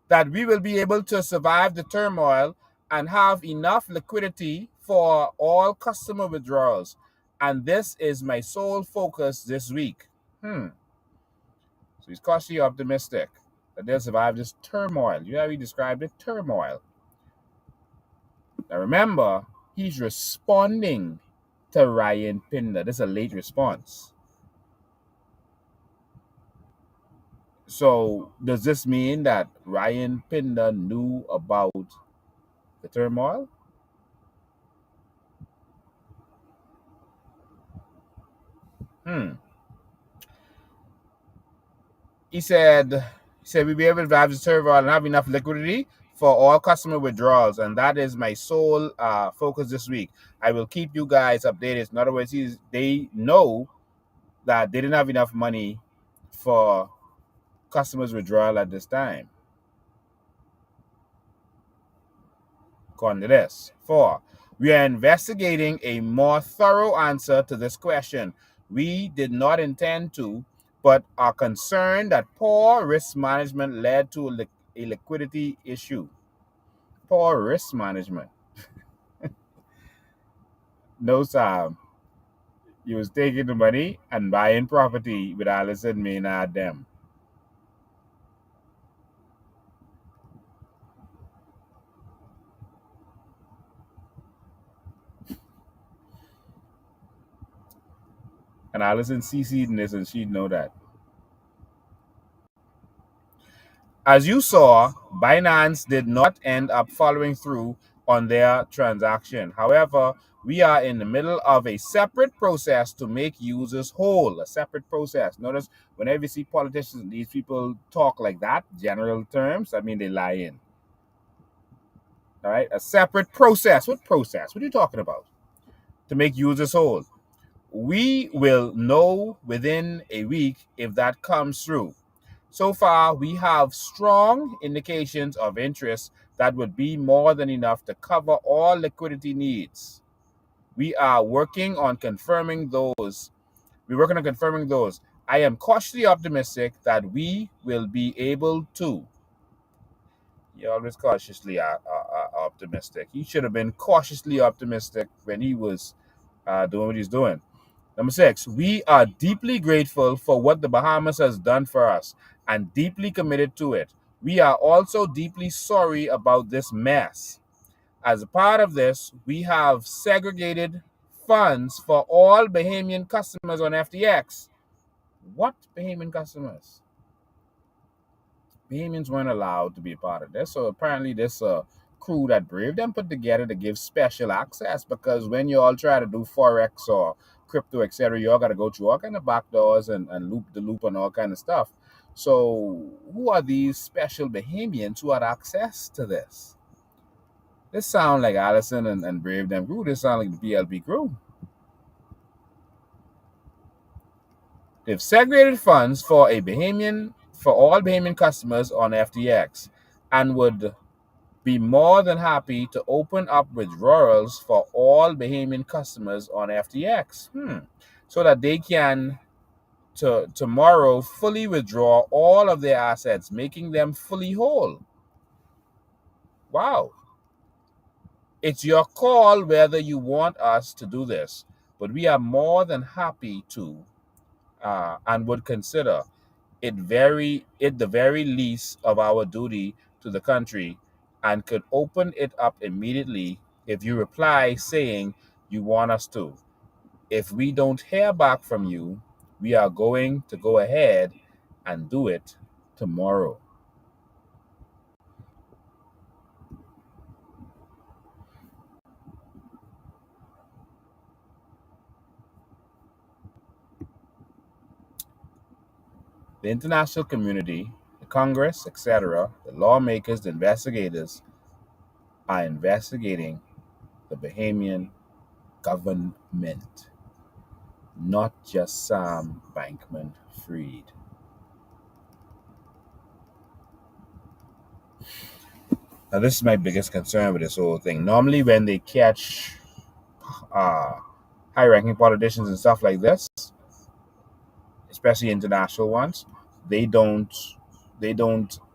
that we will be able to survive the turmoil and have enough liquidity for all customer withdrawals. And this is my sole focus this week. So he's cautiously optimistic that they'll survive this turmoil. You know how he described it? Turmoil. Now remember, he's responding to Ryan Pinder. This is a late response. So does this mean that Ryan Pinder knew about the turmoil? He said we'll be able to drive the turmoil and have enough liquidity for all customer withdrawals, and that is my sole focus this week. I will keep you guys updated. In other words, they know that they didn't have enough money for customers withdrawal at this time. According to this. 4. We are investigating a more thorough answer to this question. We did not intend to, but are concerned that poor risk management led to a liquidity issue. Poor risk management. No, sir. You was taking the money and buying property with Allison Maynard them. And Allison CC'd in this, and she'd know that. As you saw, Binance did not end up following through on their transaction. However, we are in the middle of a separate process to make users whole. A separate process. Notice whenever you see politicians, these people talk like that, general terms, I mean, they lie in. All right, a separate process. What process? What are you talking about? To make users whole. We will know within a week if that comes through. So far, we have strong indications of interest that would be more than enough to cover all liquidity needs. We are working on confirming those. I am cautiously optimistic that we will be able to. You're always cautiously optimistic. He should have been cautiously optimistic when he was doing what he's doing. Number 6, we are deeply grateful for what the Bahamas has done for us and deeply committed to it. We are also deeply sorry about this mess. As a part of this, we have segregated funds for all Bahamian customers on FTX. What Bahamian customers? Bahamians weren't allowed to be a part of this. So apparently this crew that Brave them put together to give special access, because when you all try to do Forex or crypto, etc., you all got to go through all kind of back doors and loop the loop and all kind of stuff. So who are these special Bahamians who had access to this? This sound like Allison and Brave them crew. This sound like the PLP crew. They've segregated funds for all Bahamian customers on FTX and would be more than happy to open up withdrawals for all Bahamian customers on FTX, so that they can tomorrow fully withdraw all of their assets, making them fully whole. Wow. It's your call whether you want us to do this, but we are more than happy to and would consider it the very least of our duty to the country, and could open it up immediately if you reply saying you want us to. If we don't hear back from you, we are going to go ahead and do it tomorrow. The international community, the Congress, etc., the lawmakers, the investigators are investigating the Bahamian government, not just Sam Bankman-Fried. Now, this is my biggest concern with this whole thing. Normally, when they catch high-ranking politicians and stuff like this, especially international ones, they don't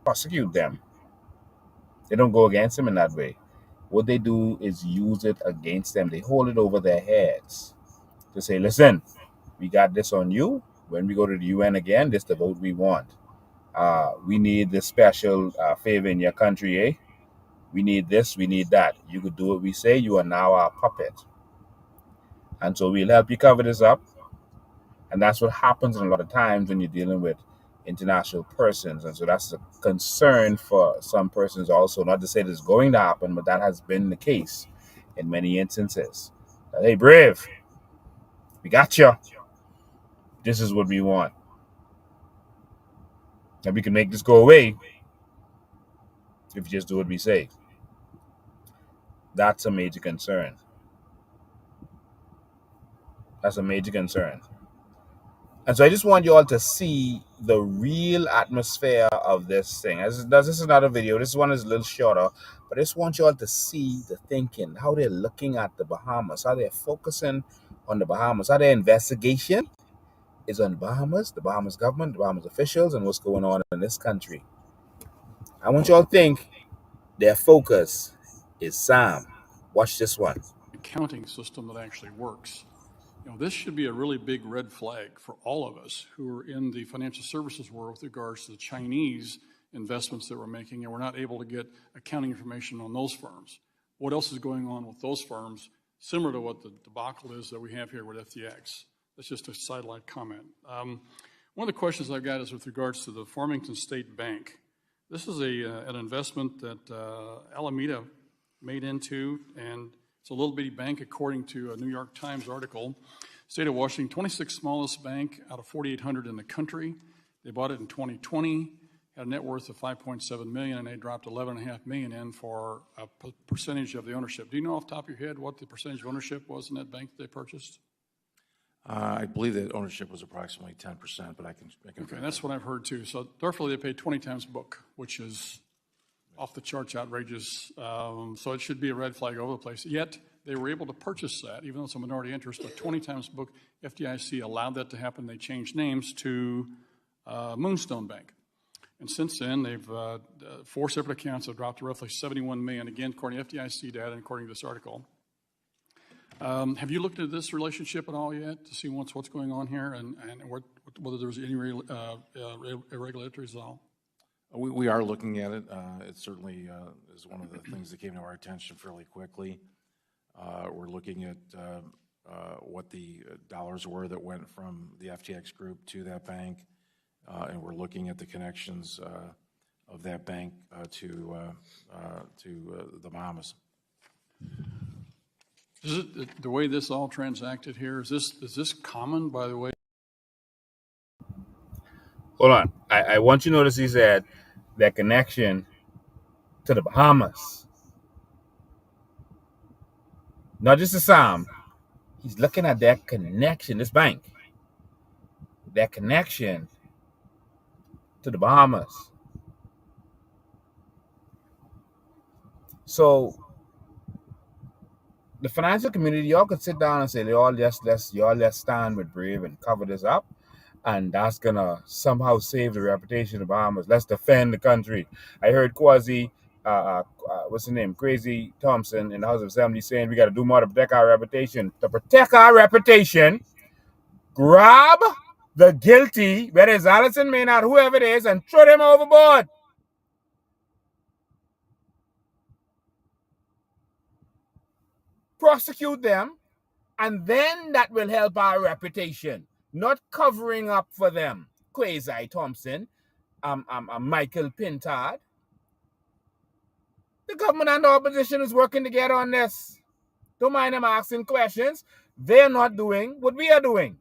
prosecute them. They don't go against them in that way. What they do is use it against them. They hold it over their heads to say, listen, we got this on you. When we go to the UN again, this is the vote we want. We need this special favor in your country, eh? We need this, we need that. You could do what we say, you are now our puppet. And so we'll help you cover this up. And that's what happens a lot of times when you're dealing with international persons. And so that's a concern for some persons also. Not to say this is going to happen, but that has been the case in many instances. Hey, Brave, we got you. This is what we want. And we can make this go away if you just do what we say. That's a major concern. That's a major concern. And so I just want you all to see the real atmosphere of this thing. This is not a video. This one is a little shorter. But I just want you all to see the thinking, how they're looking at the Bahamas, how they're focusing on the Bahamas, how their investigation is on the Bahamas government, the Bahamas officials, and what's going on in this country. I want you all to think their focus is Sam. Watch this one. Accounting system that actually works. This should be a really big red flag for all of us who are in the financial services world with regards to the Chinese investments that we're making, and we're not able to get accounting information on those firms. What else is going on with those firms, similar to what the debacle is that we have here with FTX? That's just a sideline comment. One of the questions I've got is with regards to the Farmington State Bank. This is an investment that Alameda made into, and it's a little bitty bank, according to a New York Times article. State of Washington, 26th smallest bank out of 4,800 in the country. They bought it in 2020, had a net worth of $5.7 million, and they dropped $11.5 million in for a percentage of the ownership. Do you know off the top of your head what the percentage of ownership was in that bank that they purchased? I believe that ownership was approximately 10%, but I can. Okay, that's what I've heard too. So therefore, they paid 20 times book, which is off the charts outrageous. So it should be a red flag over the place. Yet they were able to purchase that, even though it's a minority interest, but 20 times book. FDIC allowed that to happen. They changed names to Moonstone Bank. And since then, they've 4 separate accounts have dropped to roughly $71 million, again, according to FDIC data and according to this article. Have you looked at this relationship at all yet to see what's going on here and whether there's any irregularities at all? We are looking at it. It certainly is one of the things that came to our attention fairly quickly. We're looking at what the dollars were that went from the FTX group to that bank, and we're looking at the connections of that bank to the Bahamas. Is it the way this all transacted here? Is this common, by the way? Hold on. I want you to notice he said that connection to the Bahamas. Not just a Sam. He's looking at that connection, this bank. That connection to the Bahamas. So the financial community, y'all could sit down and say, let's stand with Brave and cover this up. And that's gonna somehow save the reputation of the Bahamas. Let's defend the country. I heard Crazy Thompson in the House of Assembly saying we got to do more to protect our reputation. To protect our reputation, grab the guilty, whether it's Allison Maynard, whoever it is, and throw them overboard. Prosecute them, and then that will help our reputation. Not covering up for them. Quasi Thompson, Michael Pintard. The government and the opposition is working together on this. Don't mind them asking questions. They're not doing what we are doing.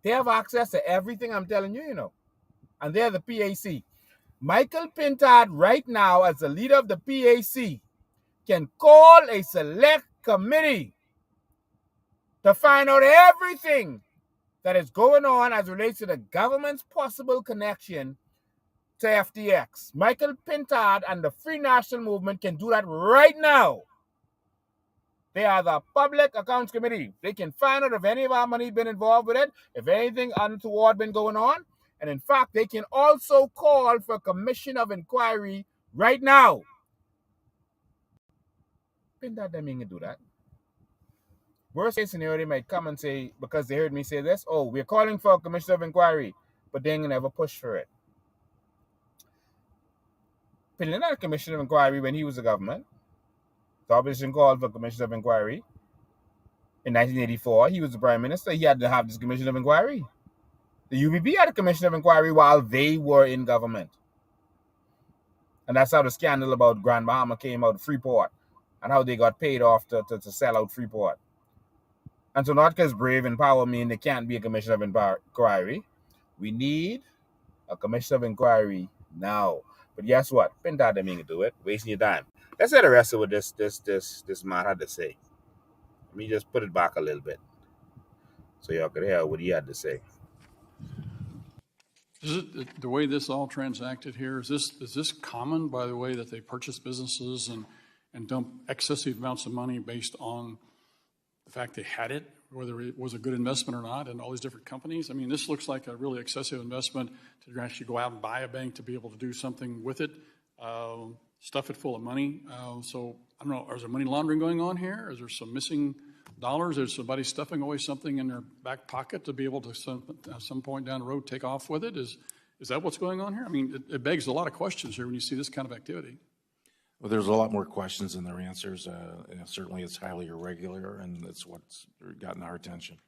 They have access to everything I'm telling you, and they're the PAC. Michael Pintard right now, as the leader of the PAC, can call a select committee to find out everything that is going on as relates to the government's possible connection to FTX. Michael Pintard and the Free National Movement can do that right now. They are the Public Accounts Committee. They can find out if any of our money been involved with it, if anything untoward been going on. And in fact, they can also call for a commission of inquiry right now. Pintard didn't mean to do that. Worst case scenario, they might come and say, because they heard me say this, oh, we're calling for a commission of inquiry, but they ain't never push for it. Pinlin had a commission of inquiry when he was the government. The opposition called for a commission of inquiry. In 1984, he was the prime minister. He had to have this commission of inquiry. The UBP had a commission of inquiry while they were in government. And that's how the scandal about Grand Bahama came out of Freeport and how they got paid off to sell out Freeport. And so not because Brave and Power mean there can't be a commission of inquiry. We need a commission of inquiry now. But guess what? Pintard didn't mean to do it. Wasting your time. Let's hear the rest of what this man had to say. Let me just put it back a little bit so y'all could hear what he had to say. Is it the way this all transacted here? Is this common, by the way, that they purchase businesses and dump excessive amounts of money based on the fact they had it, whether it was a good investment or not, in all these different companies? I mean, this looks like a really excessive investment to actually go out and buy a bank to be able to do something with it, stuff it full of money. So I don't know, is there money laundering going on here? Is there some missing dollars? Is somebody stuffing away something in their back pocket to be able to at some point down the road take off with it? Is that what's going on here? I mean, it begs a lot of questions here when you see this kind of activity. Well, there's a lot more questions than there are answers. Certainly it's highly irregular, and it's what's gotten our attention.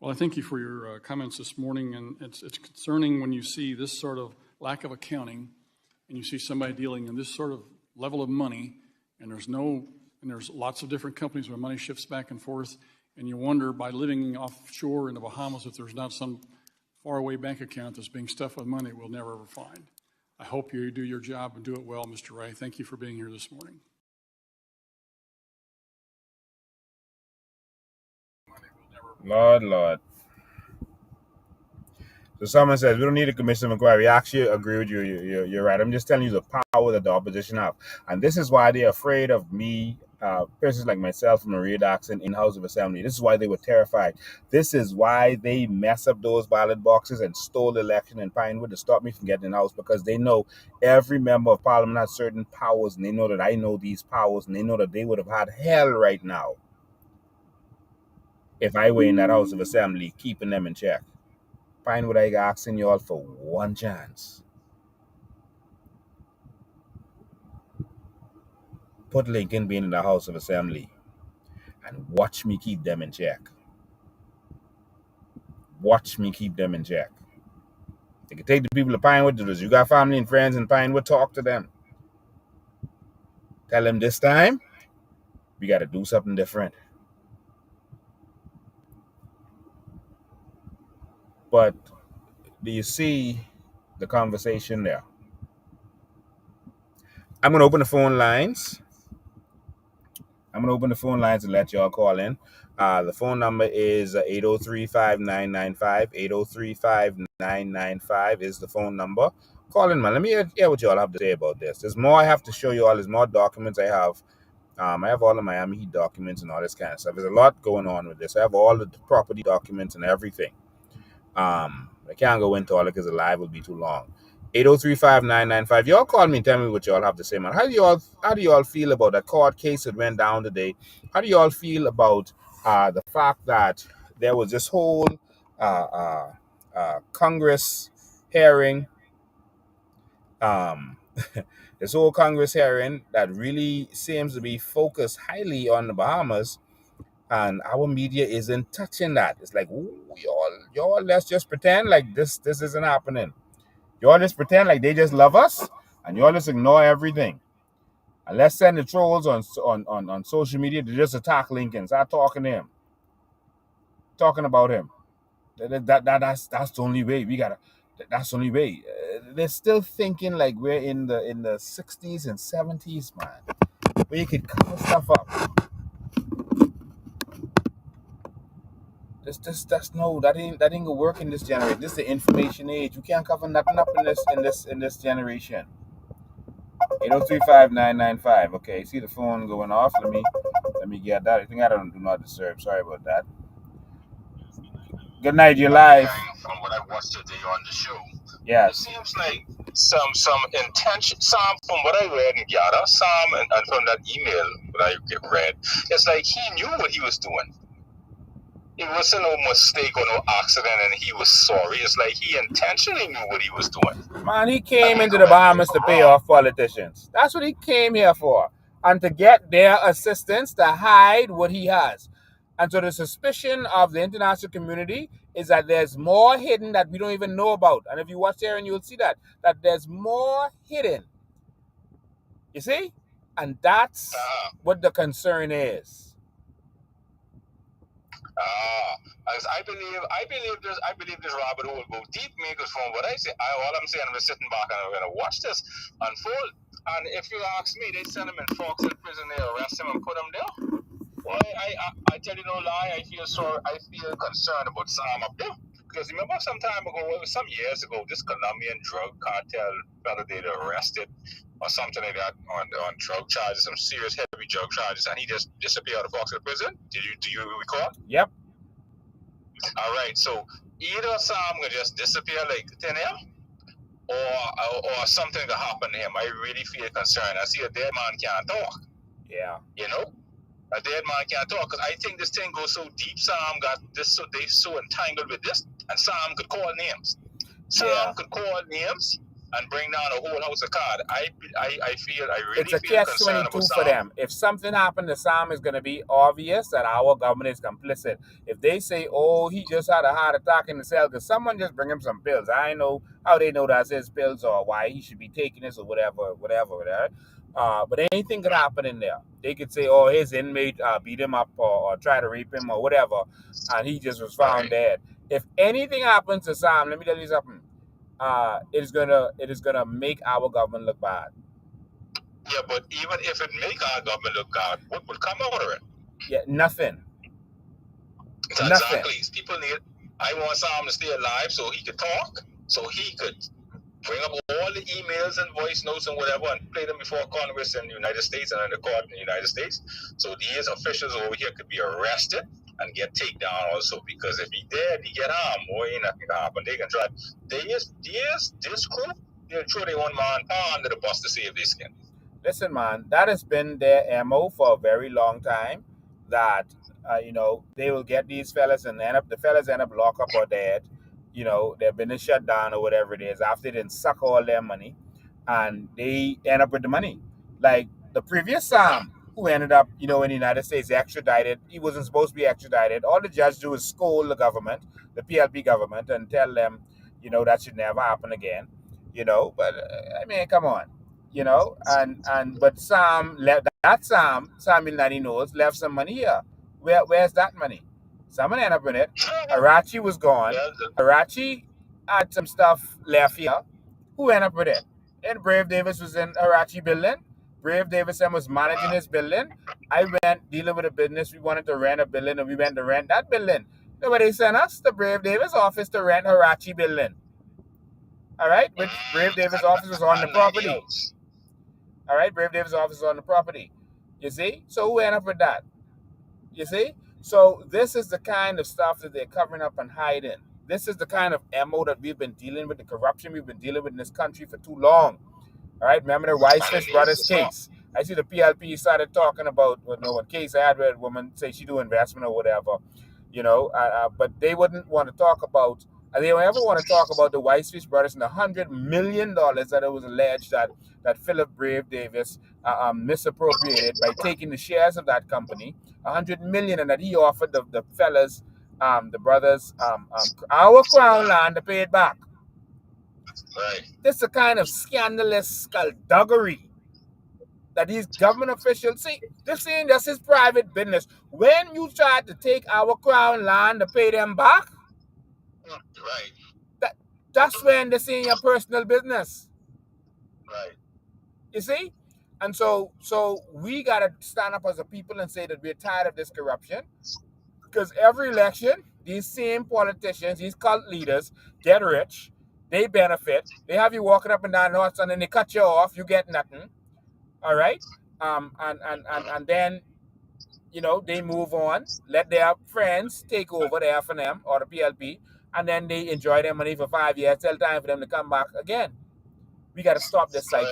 Well, I thank you for your comments this morning, and it's concerning when you see this sort of lack of accounting and you see somebody dealing in this sort of level of money, and there's lots of different companies where money shifts back and forth, and you wonder, by living offshore in the Bahamas, if there's not some faraway bank account that's being stuffed with money we'll never ever find. I hope you do your job and do it well, Mr. Ray. Thank you for being here this morning. Lord. So someone says, we don't need a commission of inquiry. I actually agree with you. You're right. I'm just telling you the power that the opposition have. And this is why they're afraid of me persons like myself from Maria Doxson in House of Assembly. This is why they were terrified. This is why they mess up those ballot boxes and stole the election in Pinewood to stop me from getting in the House, because they know every member of Parliament has certain powers, and they know that I know these powers, and they know that they would have had hell right now if I were in that House of Assembly keeping them in check. Pinewood, I asking y'all for one chance. Put Lincoln being in the House of Assembly and watch me keep them in check. Watch me keep them in check. You can take the people of Pinewood to this. You got family and friends in Pinewood, talk to them. Tell them this time, we got to do something different. But do you see the conversation there? I'm going to open the phone lines. I'm going to open the phone lines and let y'all call in. The phone number is 803-5995. 803-5995 is the phone number. Call in, man. Let me hear what y'all have to say about this. There's more I have to show you all. There's more documents I have. I have all the Miami Heat documents and all this kind of stuff. There's a lot going on with this. I have all the property documents and everything. I can't go into all it because the live will be too long. 803-5995. Y'all call me and tell me what y'all have to say, man. How do y'all feel about that court case that went down today? How do y'all feel about the fact that there was this whole Congress hearing, this whole Congress hearing that really seems to be focused highly on the Bahamas, and our media isn't touching that. It's like, ooh, y'all, let's just pretend like this isn't happening. Y'all just pretend like they just love us, and y'all just ignore everything. And let's send the trolls on social media to just attack Lincoln. Start talking to him, talking about him. That's the only way we gotta. That's the only way. They're still thinking like we're in the 60s and 70s, man, where you could cover stuff up. That ain't gonna work in this generation. This is the information age. You can't cover nothing up in this generation. 803-5995. Okay, see the phone going off. Let me get that. I think I don't do not disturb. Sorry about that. Good night, you're live. From what I watched today on the show, yes, it seems like some intention. Some from what I read and gathered, and from that email that I read, it's like he knew what he was doing. It wasn't no mistake or no accident, and he was sorry. It's like he intentionally knew what he was doing. Man, he came into the Bahamas to pay off politicians. That's what he came here for, and to get their assistance to hide what he has. And so the suspicion of the international community is that there's more hidden that we don't even know about. And if you watch there, and you'll see that there's more hidden. You see? And that's what the concern is. I believe this Robert will go deep, because from what I say, all I'm saying, I'm just sitting back and I'm gonna watch this unfold. And if you ask me, they send him in Foxhill prison, they arrest him and put him there. Well, I tell you no lie, I feel concerned about Sam up there. Because remember some years ago, this Colombian drug cartel fella they arrested or something like that on drug charges, some serious heavy drug charges, and he just disappeared out of Foxhill prison. Do you recall? Yep. All right, so either Sam will just disappear like thin air, or something will happen to him. I really feel concerned. I see a dead man can't talk. Yeah. You know? A dead man can't talk, because I think this thing goes so deep. Sam got this, so they so entangled with this, and Sam could call names. Sam could call names and bring down a whole house of cards. I really it's a feel concerned catch-22 about for them. If something happened to Sam, it's going to be obvious that our government is complicit. If they say, oh, he just had a heart attack in the cell because someone just bring him some pills, I know how they know that's his pills or why he should be taking this or whatever. But anything could happen in there. They could say, oh, his inmate beat him up or try to rape him or whatever, and he just was found dead. If anything happens to Sam, let me tell you something. It is gonna make our government look bad. Yeah, but even if it make our government look bad, what would come out of it? Yeah, nothing. Exactly. People need. I want Sam to stay alive so he could talk, so he could bring up all the emails and voice notes and whatever and play them before Congress in the United States and in the court in the United States. So these officials over here could be arrested and get taken down also, because if he dead, he get harmed, or ain't nothing gonna happen. They can try. This crew, they'll throw their one man under the bus to save their skin. Listen, man, that has been their MO for a very long time. That they will get these fellas and the fellas end up locked up or dead. They've been shut down or whatever it is after they didn't suck all their money, and they end up with the money. Like the previous Sam, who ended up, in the United States, extradited. He wasn't supposed to be extradited. All the judge do is scold the government, the PLP government, and tell them, that should never happen again. But I mean, come on. But Sam left that Sam in Nani knows left some money here. Where's that money? Someone ended up in it. Arachi was gone. Arachi had some stuff left here. Who ended up with it? And Brave Davis was in Arachi building. Brave Davis was managing his building. I went dealing with a business. We wanted to rent a building, and we went to rent that building. Nobody sent us the Brave Davis office to rent Arachi building. All right, which Brave Davis office was on the property. All right, Brave Davis office is on the property. You see? So who ended up with that? You see? So this is the kind of stuff that they're covering up and hiding. This is the kind of MO that we've been dealing with, the corruption we've been dealing with in this country for too long. All right, remember the Weisfish brothers case? I see the PLP started talking about, what case I had where a woman say she do investment or whatever, but they wouldn't want to talk about, they don't ever want to talk about the Weisfish brothers and the $100 million that it was alleged that Philip Brave Davis misappropriated by taking the shares of that company, $100 million, and that he offered the fellas, the brothers, our crown land to pay it back. Right. This is the kind of scandalous skullduggery that these government officials see. This ain't just his private business. When you try to take our crown land to pay them back, right, that's when this ain't your personal business. Right. You see? And so we gotta stand up as a people and say that we're tired of this corruption. Because every election, these same politicians, these cult leaders get rich, they benefit, they have you walking up and down North Sun and they cut you off, you get nothing. All right? And then, they move on, let their friends take over the F&M or the PLP, and then they enjoy their money for 5 years, till time for them to come back again. We got to stop this cycle.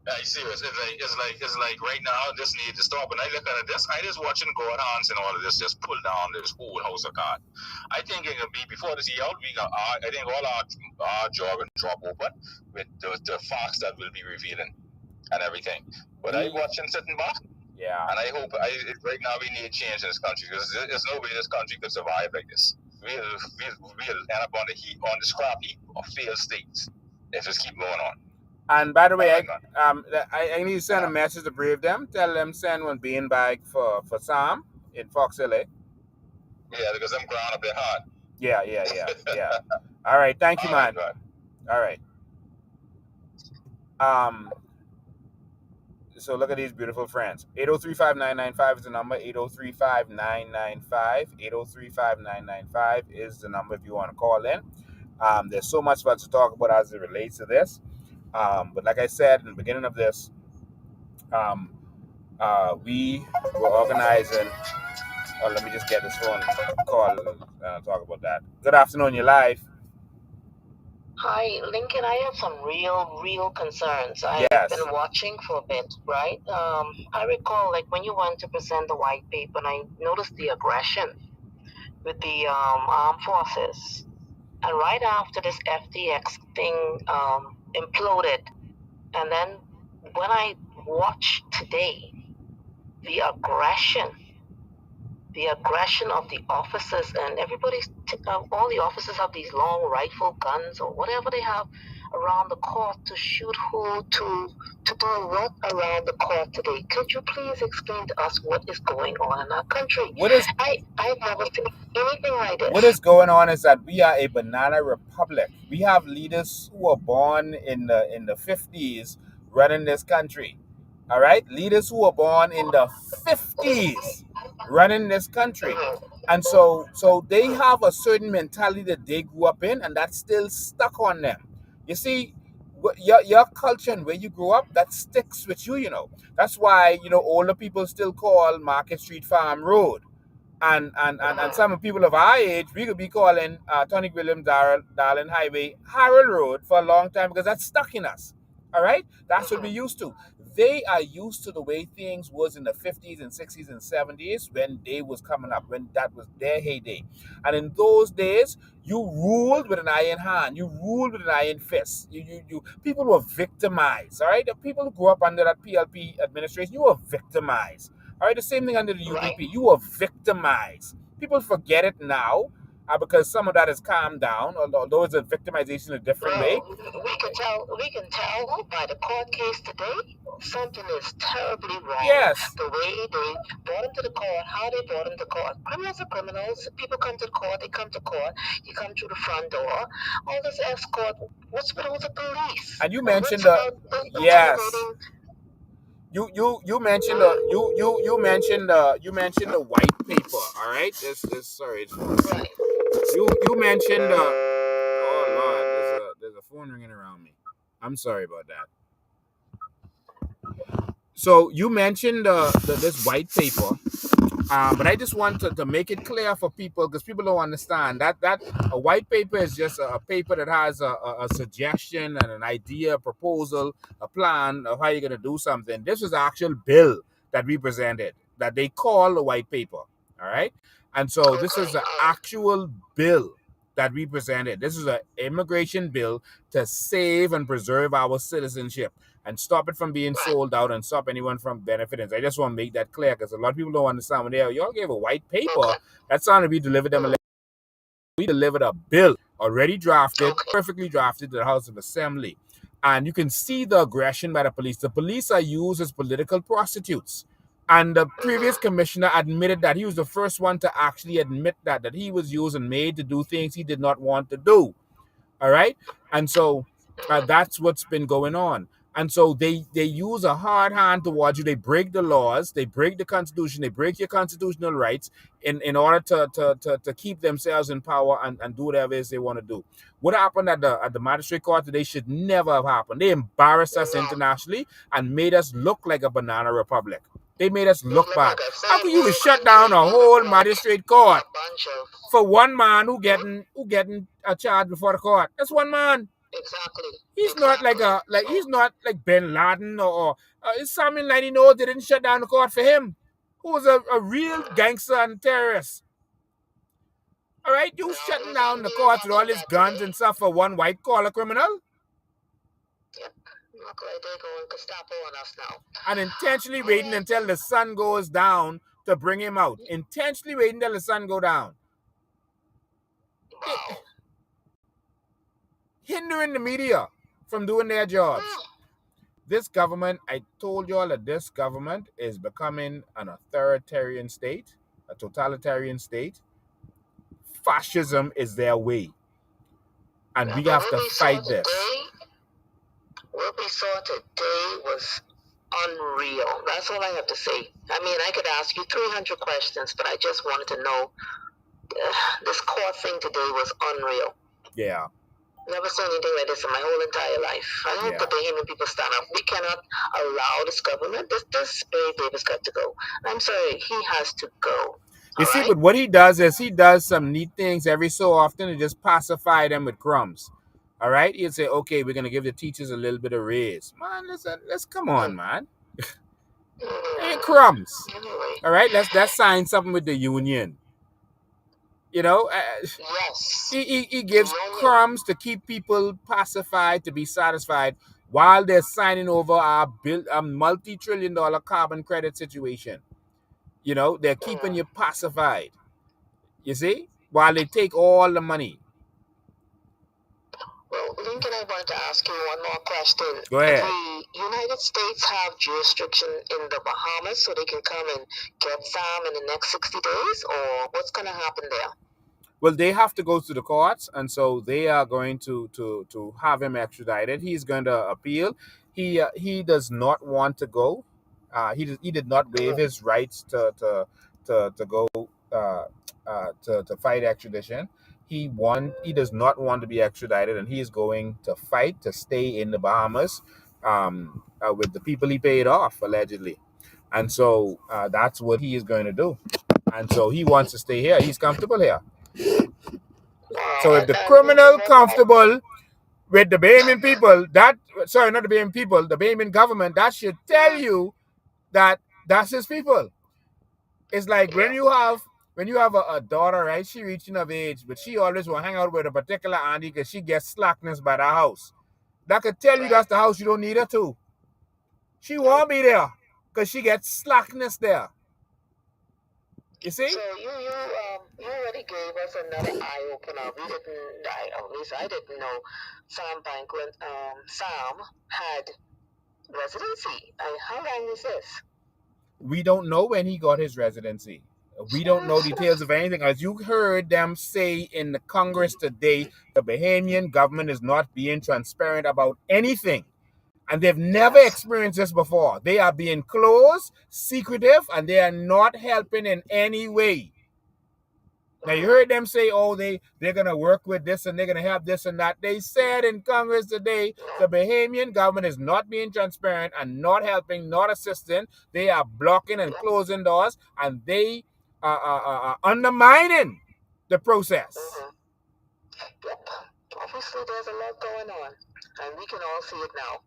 I serious. It's like right now this need to stop. And I look at this, I just watching God hands and all of this just pull down this whole house of God. I think it can be before this year out. I think all our jaw will drop open with the facts that will be revealing and everything. But I watching sitting back. Yeah. And I hope right now we need change in this country, because there's no way this country could survive like this. We'll end up on the scrap heap of failed states if it's keep going on. And by the way, I need to send a message to Brave them. Tell them send one bean bag for Sam in Fox LA. Yeah, because I'm ground up their heart. Yeah. All right, thank you, man. All right. So look at these beautiful friends. 803-5995 is the number. 803-5995. 803-5995 is the number if you want to call in. There's so much for us to talk about as it relates to this. But like I said in the beginning of this, we were organizing. Oh, let me just get this phone call and talk about that. Good afternoon, you're live. Hi, Lincoln. I have some real concerns. I've been watching for a bit, right? I recall, like, when you went to present the white paper, and I noticed the aggression with the armed forces. And right after this FTX thing imploded, and then when I watched today, the aggression of the officers, and everybody's, all the officers have these long rifle guns or whatever they have around the court to shoot who, to do what around the court today. Could you please explain to us what is going on in our country? I've never seen anything like this. What is going on is that we are a banana republic. We have leaders who were born in the 50s running this country. All right? Leaders who were born in the 50s running this country. And so they have a certain mentality that they grew up in, and that's still stuck on them. You see, your culture and where you grew up, that sticks with you, you know. That's why, you know, older people still call Market Street Farm Road. And some people of our age, we could be calling Tony Williams Darling Highway Harold Road for a long time because that's stuck in us. All right? That's what we used to. They are used to the way things was in the 50s and 60s and 70s when they was coming up, when that was their heyday. And in those days, you ruled with an iron hand. You ruled with an iron fist. People were victimized. All right? The people who grew up under that PLP administration, you were victimized. All right, the same thing under the UDP. You were victimized. People forget it now because some of that has calmed down, although it's a victimization in a different way. We can tell by the court case today, something is terribly wrong. Yes. The way they brought him to the court, how they brought him to court. Criminals are criminals. People come to the court, they come to court. You come through the front door. All this escort, what's with all the police? And you mentioned yes. You mentioned you mentioned the white paper. All right, this sorry. Right. You mentioned oh Lord, there's a phone ringing around me. I'm sorry about that. So you mentioned this white paper, but I just want to make it clear for people because people don't understand that a white paper is just a paper that has a suggestion and an idea, a proposal, a plan of how you're going to do something. This is the actual bill that we presented that they call the white paper. All right, and so this is the actual bill that we presented. This is an immigration bill to save and preserve our citizenship and stop it from being sold out and stop anyone from benefiting. I just want to make that clear because a lot of people don't understand when y'all gave a white paper. That's not we delivered them. We delivered a bill already drafted, perfectly drafted to the House of Assembly. And you can see the aggression by the police. The police are used as political prostitutes. And the previous commissioner admitted that. He was the first one to actually admit that he was used and made to do things he did not want to do. All right? And so that's what's been going on. And so they use a hard hand towards you. They break the laws. They break the Constitution. They break your constitutional rights in order to keep themselves in power and do whatever it is they want to do. What happened at the magistrate court today should never have happened. They embarrassed us internationally and made us look like a banana republic. They made us look bad. How can you shut down a whole magistrate court for one man who getting a charge before the court? That's one man. Exactly. He's not he's not like Bin Laden or Samuel 90 they didn't shut down the court for him. Who was a real gangster and terrorist. All right, you shutting down the courts with all his guns and stuff for one white collar criminal? Yep. Look like they're going Gestapo on us now. And intentionally waiting until the sun goes down to bring him out. Intentionally waiting until the sun go down. Wow. Hindering the media from doing their jobs. This government, I told you all that this government is becoming an authoritarian state, a totalitarian state. Fascism is their way. And we have to fight this. What we saw today was unreal. That's all I have to say. I mean, I could ask you 300 questions, but I just wanted to know this court thing today was unreal. Yeah. Never saw anything like this in my whole entire life. I hope the Bahamian people stand up. We cannot allow this government. This baby's got to go. I'm sorry, he has to go. You see, but what he does is he does some neat things every so often to just pacify them with crumbs. All right? He'll say, okay, we're going to give the teachers a little bit of raise. Man, let's come on, man. Ain't crumbs. All right? Let's sign something with the union. You know, yes. He gives crumbs to keep people pacified, to be satisfied, while they're signing over a multi-trillion-dollar carbon credit situation. You know, they're keeping you pacified. You see? While they take all the money. Well, Lincoln, I wanted to ask you one more question. Go ahead. The United States have jurisdiction in the Bahamas so they can come and get Sam in the next 60 days? Or what's going to happen there? Well, they have to go to the courts, and so they are going to have him extradited. He's going to appeal. He does not want to go. He did not waive his rights to go to fight extradition. he does not want to be extradited, and he is going to fight to stay in the Bahamas with the people he paid off allegedly. And so that's what he is going to do. And so he wants to stay here. He's comfortable here. So if the criminal comfortable with the Bahamian people, not the Bahamian people, the Bahamian government, that should tell you that that's his people. It's like when you have a daughter, right? She reaching of age, but she always will hang out with a particular auntie because she gets slackness by the house. That could tell you that's the house you don't need her to. She won't be there because she gets slackness there. You see? So you already gave us another eye opener. At least I didn't know Sam had residency. How long was this? We don't know when he got his residency. We don't know details of anything. As you heard them say in the Congress today, the Bahamian government is not being transparent about anything. And they've never experienced this before. They are being closed, secretive, and they are not helping in any way. Now, you heard them say, oh, they're going to work with this and they're going to have this and that. They said in Congress today, the Bahamian government is not being transparent and not helping, not assisting. They are blocking and closing doors, and they are undermining the process. Yep. Obviously, there's a lot going on, and we can all see it now.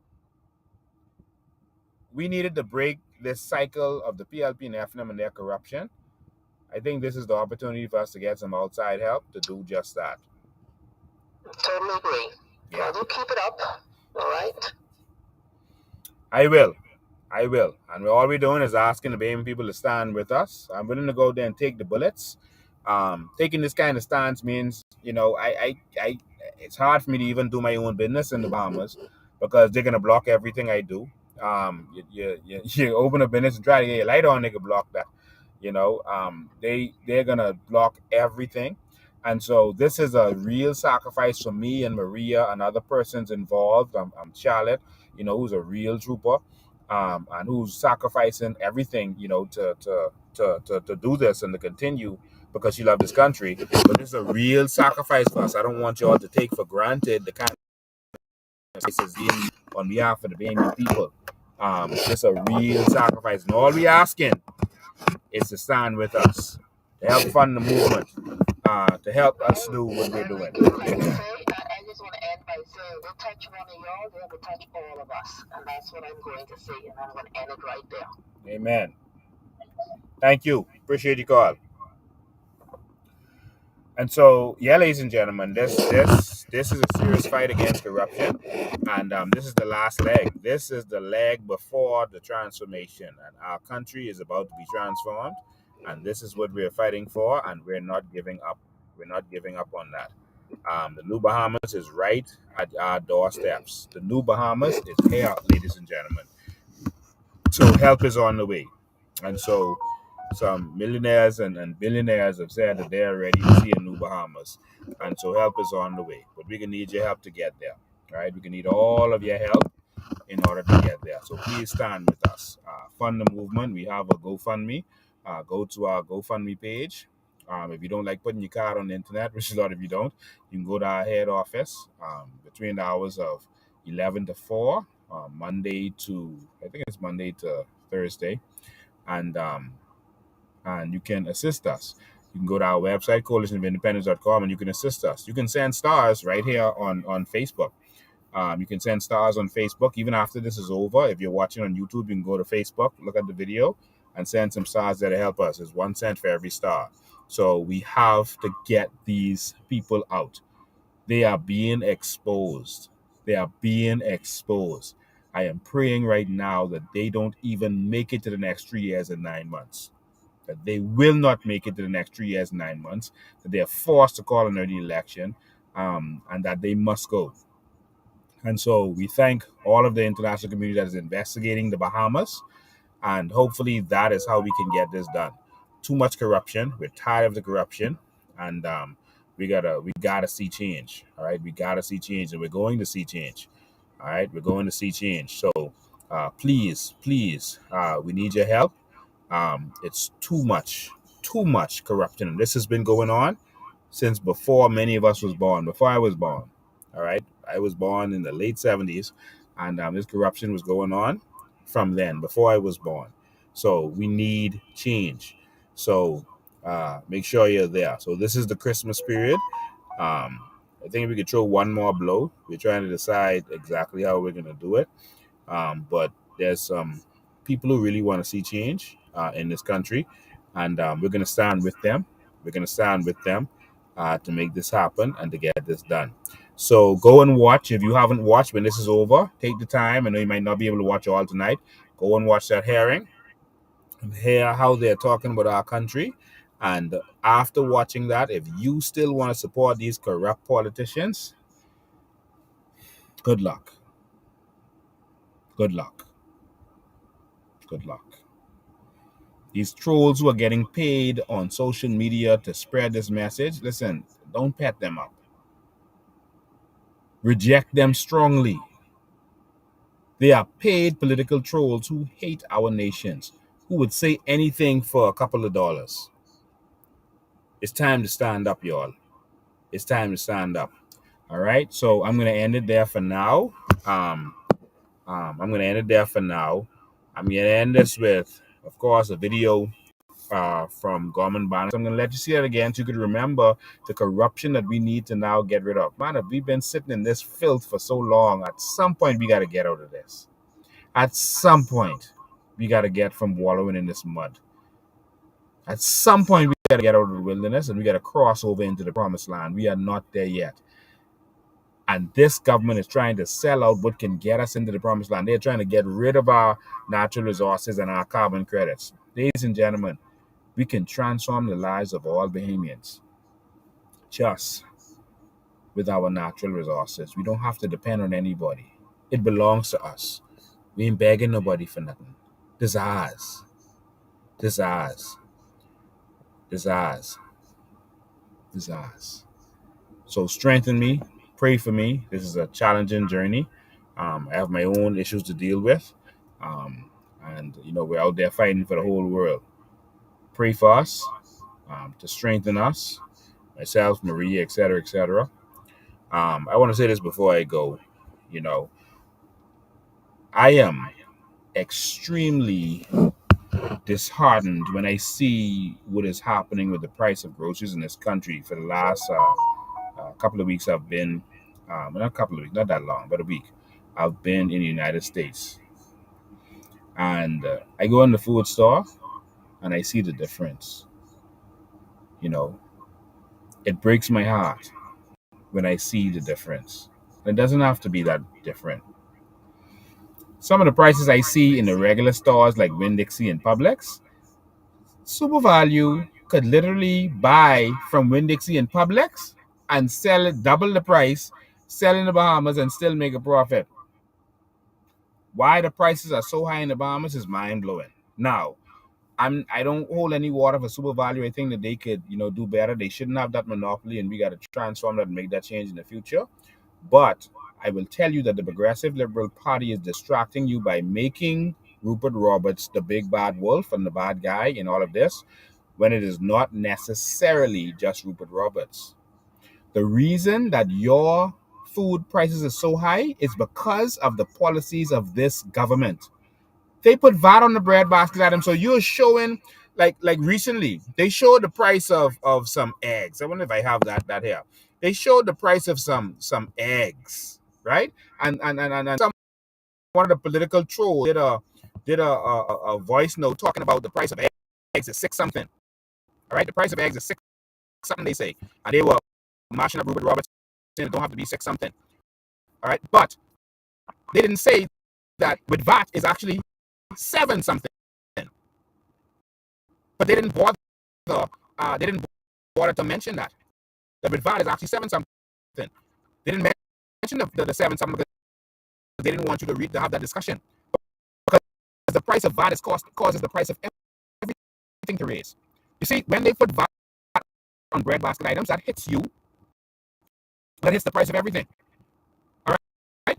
We needed to break this cycle of the PLP and FNM and their corruption. I think this is the opportunity for us to get some outside help to do just that. Totally agree. Yeah. Well, you keep it up, all right? I will. And all we're doing is asking the Bahamian people to stand with us. I'm willing to go there and take the bullets. Taking this kind of stance means, it's hard for me to even do my own business in the Bahamas because they're gonna block everything I do. You open a business and try to get your light on, they can block that. They're gonna block everything. And so this is a real sacrifice for me and Maria and other persons involved. I'm Charlotte, who's a real trooper, and who's sacrificing everything, to do this and to continue because she loves this country. But this is a real sacrifice for us. I don't want y'all to take for granted the kind of sacrifices on behalf of the Bahamian people. It's a real sacrifice, and all we asking is to stand with us, to help fund the movement, to help us do what we're doing. I just want to end by saying, we'll touch one of y'all, they will touch all of us. And that's what I'm going to say, and I'm going to end it right there. Amen. Thank you. Appreciate your call. And so, yeah, ladies and gentlemen, this is a serious fight against corruption, and this is the last leg. This is the leg before the transformation, and our country is about to be transformed, and this is what we're fighting for, and we're not giving up. We're not giving up on that. The new Bahamas is right at our doorsteps. The new Bahamas is here, ladies and gentlemen. So help is on the way, and so some millionaires and billionaires have said that they're ready to see a new Bahamas. And so help is on the way. But we're going to need your help to get there. Right? We're going to need all of your help in order to get there. So please stand with us. Fund the movement. We have a GoFundMe. Go to our GoFundMe page. If you don't like putting your card on the internet, which a lot of you don't, you can go to our head office between the hours of 11 to 4, Monday to Thursday. And you can assist us. You can go to our website, coalitionofindependence.com, and you can assist us. You can send stars right here on Facebook. You can send stars on Facebook. Even after this is over, if you're watching on YouTube, you can go to Facebook, look at the video, and send some stars that'll help us. It's 1 cent for every star. So we have to get these people out. They are being exposed. I am praying right now that they don't even make it to the next 3 years and 9 months. That they will not make it to the next 3 years, 9 months, that they are forced to call an early election, and that they must go. And so we thank all of the international community that is investigating the Bahamas, and hopefully that is how we can get this done. Too much corruption. We're tired of the corruption, and we gotta see change. All right, we gotta see change, and we're going to see change. All right, we're going to see change. So please, we need your help. It's too much corruption. This has been going on since before many of us was born, before I was born. All right, I was born in the late 70s, and this corruption was going on from then, before I was born. So we need change. So make sure you're there. So this is the Christmas period. I think we could throw one more blow. We're trying to decide exactly how we're going to do it. But there's some people who really want to see change in this country, and we're going to stand with them. We're going to stand with them to make this happen and to get this done. So go and watch. If you haven't watched, when this is over, take the time. I know you might not be able to watch all tonight. Go and watch that hearing and hear how they're talking about our country. And after watching that, if you still want to support these corrupt politicians, good luck. Good luck. Good luck. These trolls who are getting paid on social media to spread this message, listen, don't pet them up. Reject them strongly. They are paid political trolls who hate our nations, who would say anything for a couple of dollars. It's time to stand up, y'all. It's time to stand up. All right, so I'm going to end it there for now. I'm going to end it there for now. I'm going to end this with, of course, a video from Bankman. I'm going to let you see that again so you could remember the corruption that we need to now get rid of. Man, if we've been sitting in this filth for so long, at some point we got to get out of this. At some point, we got to get from wallowing in this mud. At some point, we got to get out of the wilderness and we got to cross over into the promised land. We are not there yet. And this government is trying to sell out what can get us into the promised land. They're trying to get rid of our natural resources and our carbon credits. Ladies and gentlemen, we can transform the lives of all Bahamians just with our natural resources. We don't have to depend on anybody. It belongs to us. We ain't begging nobody for nothing. This is ours. This is ours. This is ours. This is ours. So strengthen me. Pray for me. This is a challenging journey. I have my own issues to deal with. And, you know, we're out there fighting for the whole world. Pray for us to strengthen us, myself, Maria, etc., etc. I want to say this before I go. You know, I am extremely disheartened when I see what is happening with the price of groceries in this country. For the last couple of weeks, I've been, not a couple of weeks, not that long, but a week, I've been in the United States. And I go in the food store and I see the difference. You know, it breaks my heart when I see the difference. It doesn't have to be that different. Some of the prices I see in the regular stores like Winn-Dixie and Publix, Super Value could literally buy from Winn-Dixie and Publix and sell it double the price, sell in the Bahamas and still make a profit. Why the prices are so high in the Bahamas is mind-blowing. Now, I don't hold any water for Super Value. I think that they could, you know, do better. They shouldn't have that monopoly, and we got to transform that and make that change in the future. But I will tell you that the Progressive Liberal Party is distracting you by making Rupert Roberts the big bad wolf and the bad guy in all of this, when it is not necessarily just Rupert Roberts. The reason that your food prices are so high is because of the policies of this government. They put VAT on the bread basket item. So you're showing, like recently, they showed the price of some eggs. I wonder if I have that here. They showed the price of some eggs, right? And some one of the political trolls did a voice note talking about the price of eggs is six something. All right, the price of eggs is six something, they say, and they were mashing up Rupert Roberts saying it don't have to be six something. All right, but they didn't say that with VAT is actually seven something. But they didn't bother. They didn't bother to mention that with VAT is actually seven something. They didn't mention the seven something because they didn't want you to have that discussion. Because the price of VAT causes the price of everything to raise. You see, when they put VAT on bread basket items, that hits you. That hits the price of everything. All right.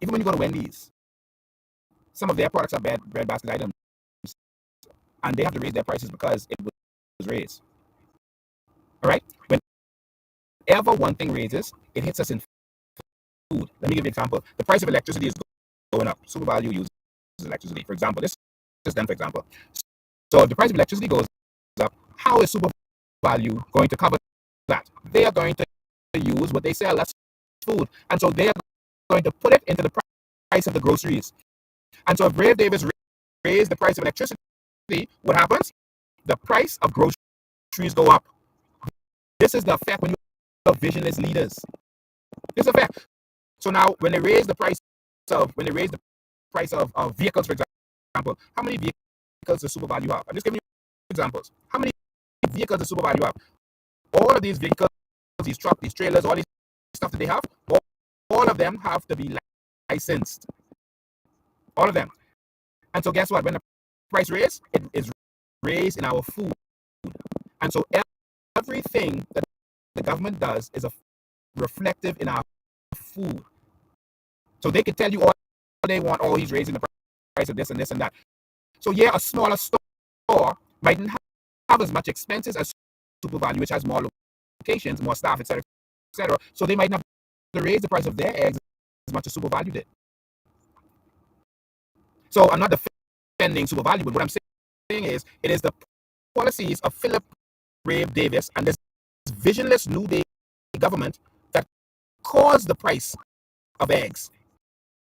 Even when you go to Wendy's, some of their products are bread basket items, and they have to raise their prices because it was raised. All right? Whenever one thing raises, it hits us in food. Let me give you an example. The price of electricity is going up. Super value uses electricity. For example, this is done for example. So if the price of electricity goes up, how is super value going to cover that? They are going to use what they sell, that's food. And so they are going to put it into the price of the groceries. And so if Brave Davis raise the price of electricity, what happens? The price of groceries go up. This is the effect when you have visionless leaders. This is the effect. So now when they raise the price of vehicles, for example, how many vehicles does Super Value have? I'm just giving you examples. How many vehicles does Super Value have? All of these vehicles, these trucks, these trailers, all these stuff that they have, all of them have to be licensed. All of them. And so guess what? When the price raise, it is raised in our food. And so everything that the government does is reflective in our food. So they can tell you all they want, oh, he's raising the price of this and this and that. So yeah, a smaller store mightn't have as much expenses as Super Value, which has more locations, more staff, etc., etc. So they might not raise the price of their eggs as much as Super Value did. So I'm not defending Super Value, but what I'm saying is it is the policies of Philip Brave Davis and this visionless New Day government that caused the price of eggs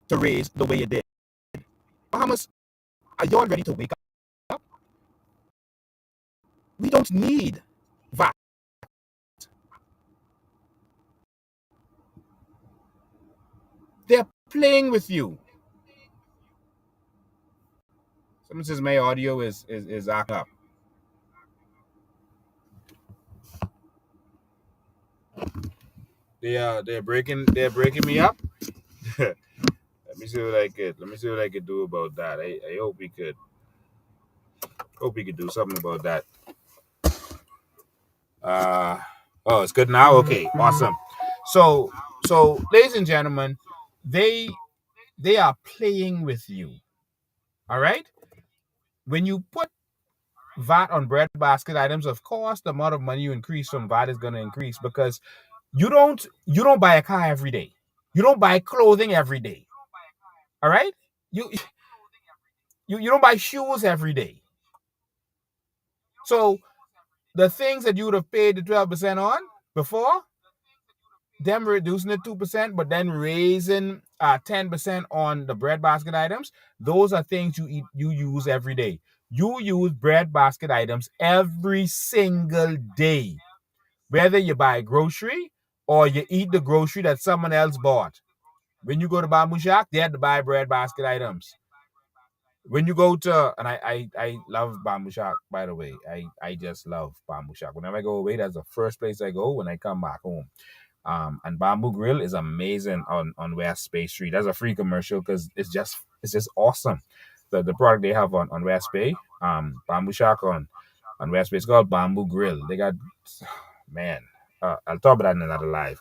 to raise the way it did. Bahamas, are y'all ready to wake up? We don't need VAT. They're playing with you. Someone says my audio is acting up. They're breaking me up. Let me see what I could do about that. I hope we could do something about that. Oh, it's good now. Okay, awesome. So ladies and gentlemen, they are playing with you. All right. When you put VAT on bread basket items, of course, the amount of money you increase from VAT is going to increase because you don't buy a car every day. You don't buy clothing every day. All right. You don't buy shoes every day. So the things that you would have paid the 12% on before, them reducing it 2%, but then raising 10% on the bread basket items, those are things you use every day. You use bread basket items every single day, whether you buy grocery or you eat the grocery that someone else bought. When you go to Bamboo Shack, they had to buy bread basket items. When you go to, and I love Bamboo Shack, by the way. I just love Bamboo Shack. Whenever I go away, that's the first place I go when I come back home. And Bamboo Grill is amazing on West Bay Street. That's a free commercial because it's just awesome. The product they have on West Bay, Bamboo Shack on West Bay, it's called Bamboo Grill. They got, man, I'll talk about that in another live.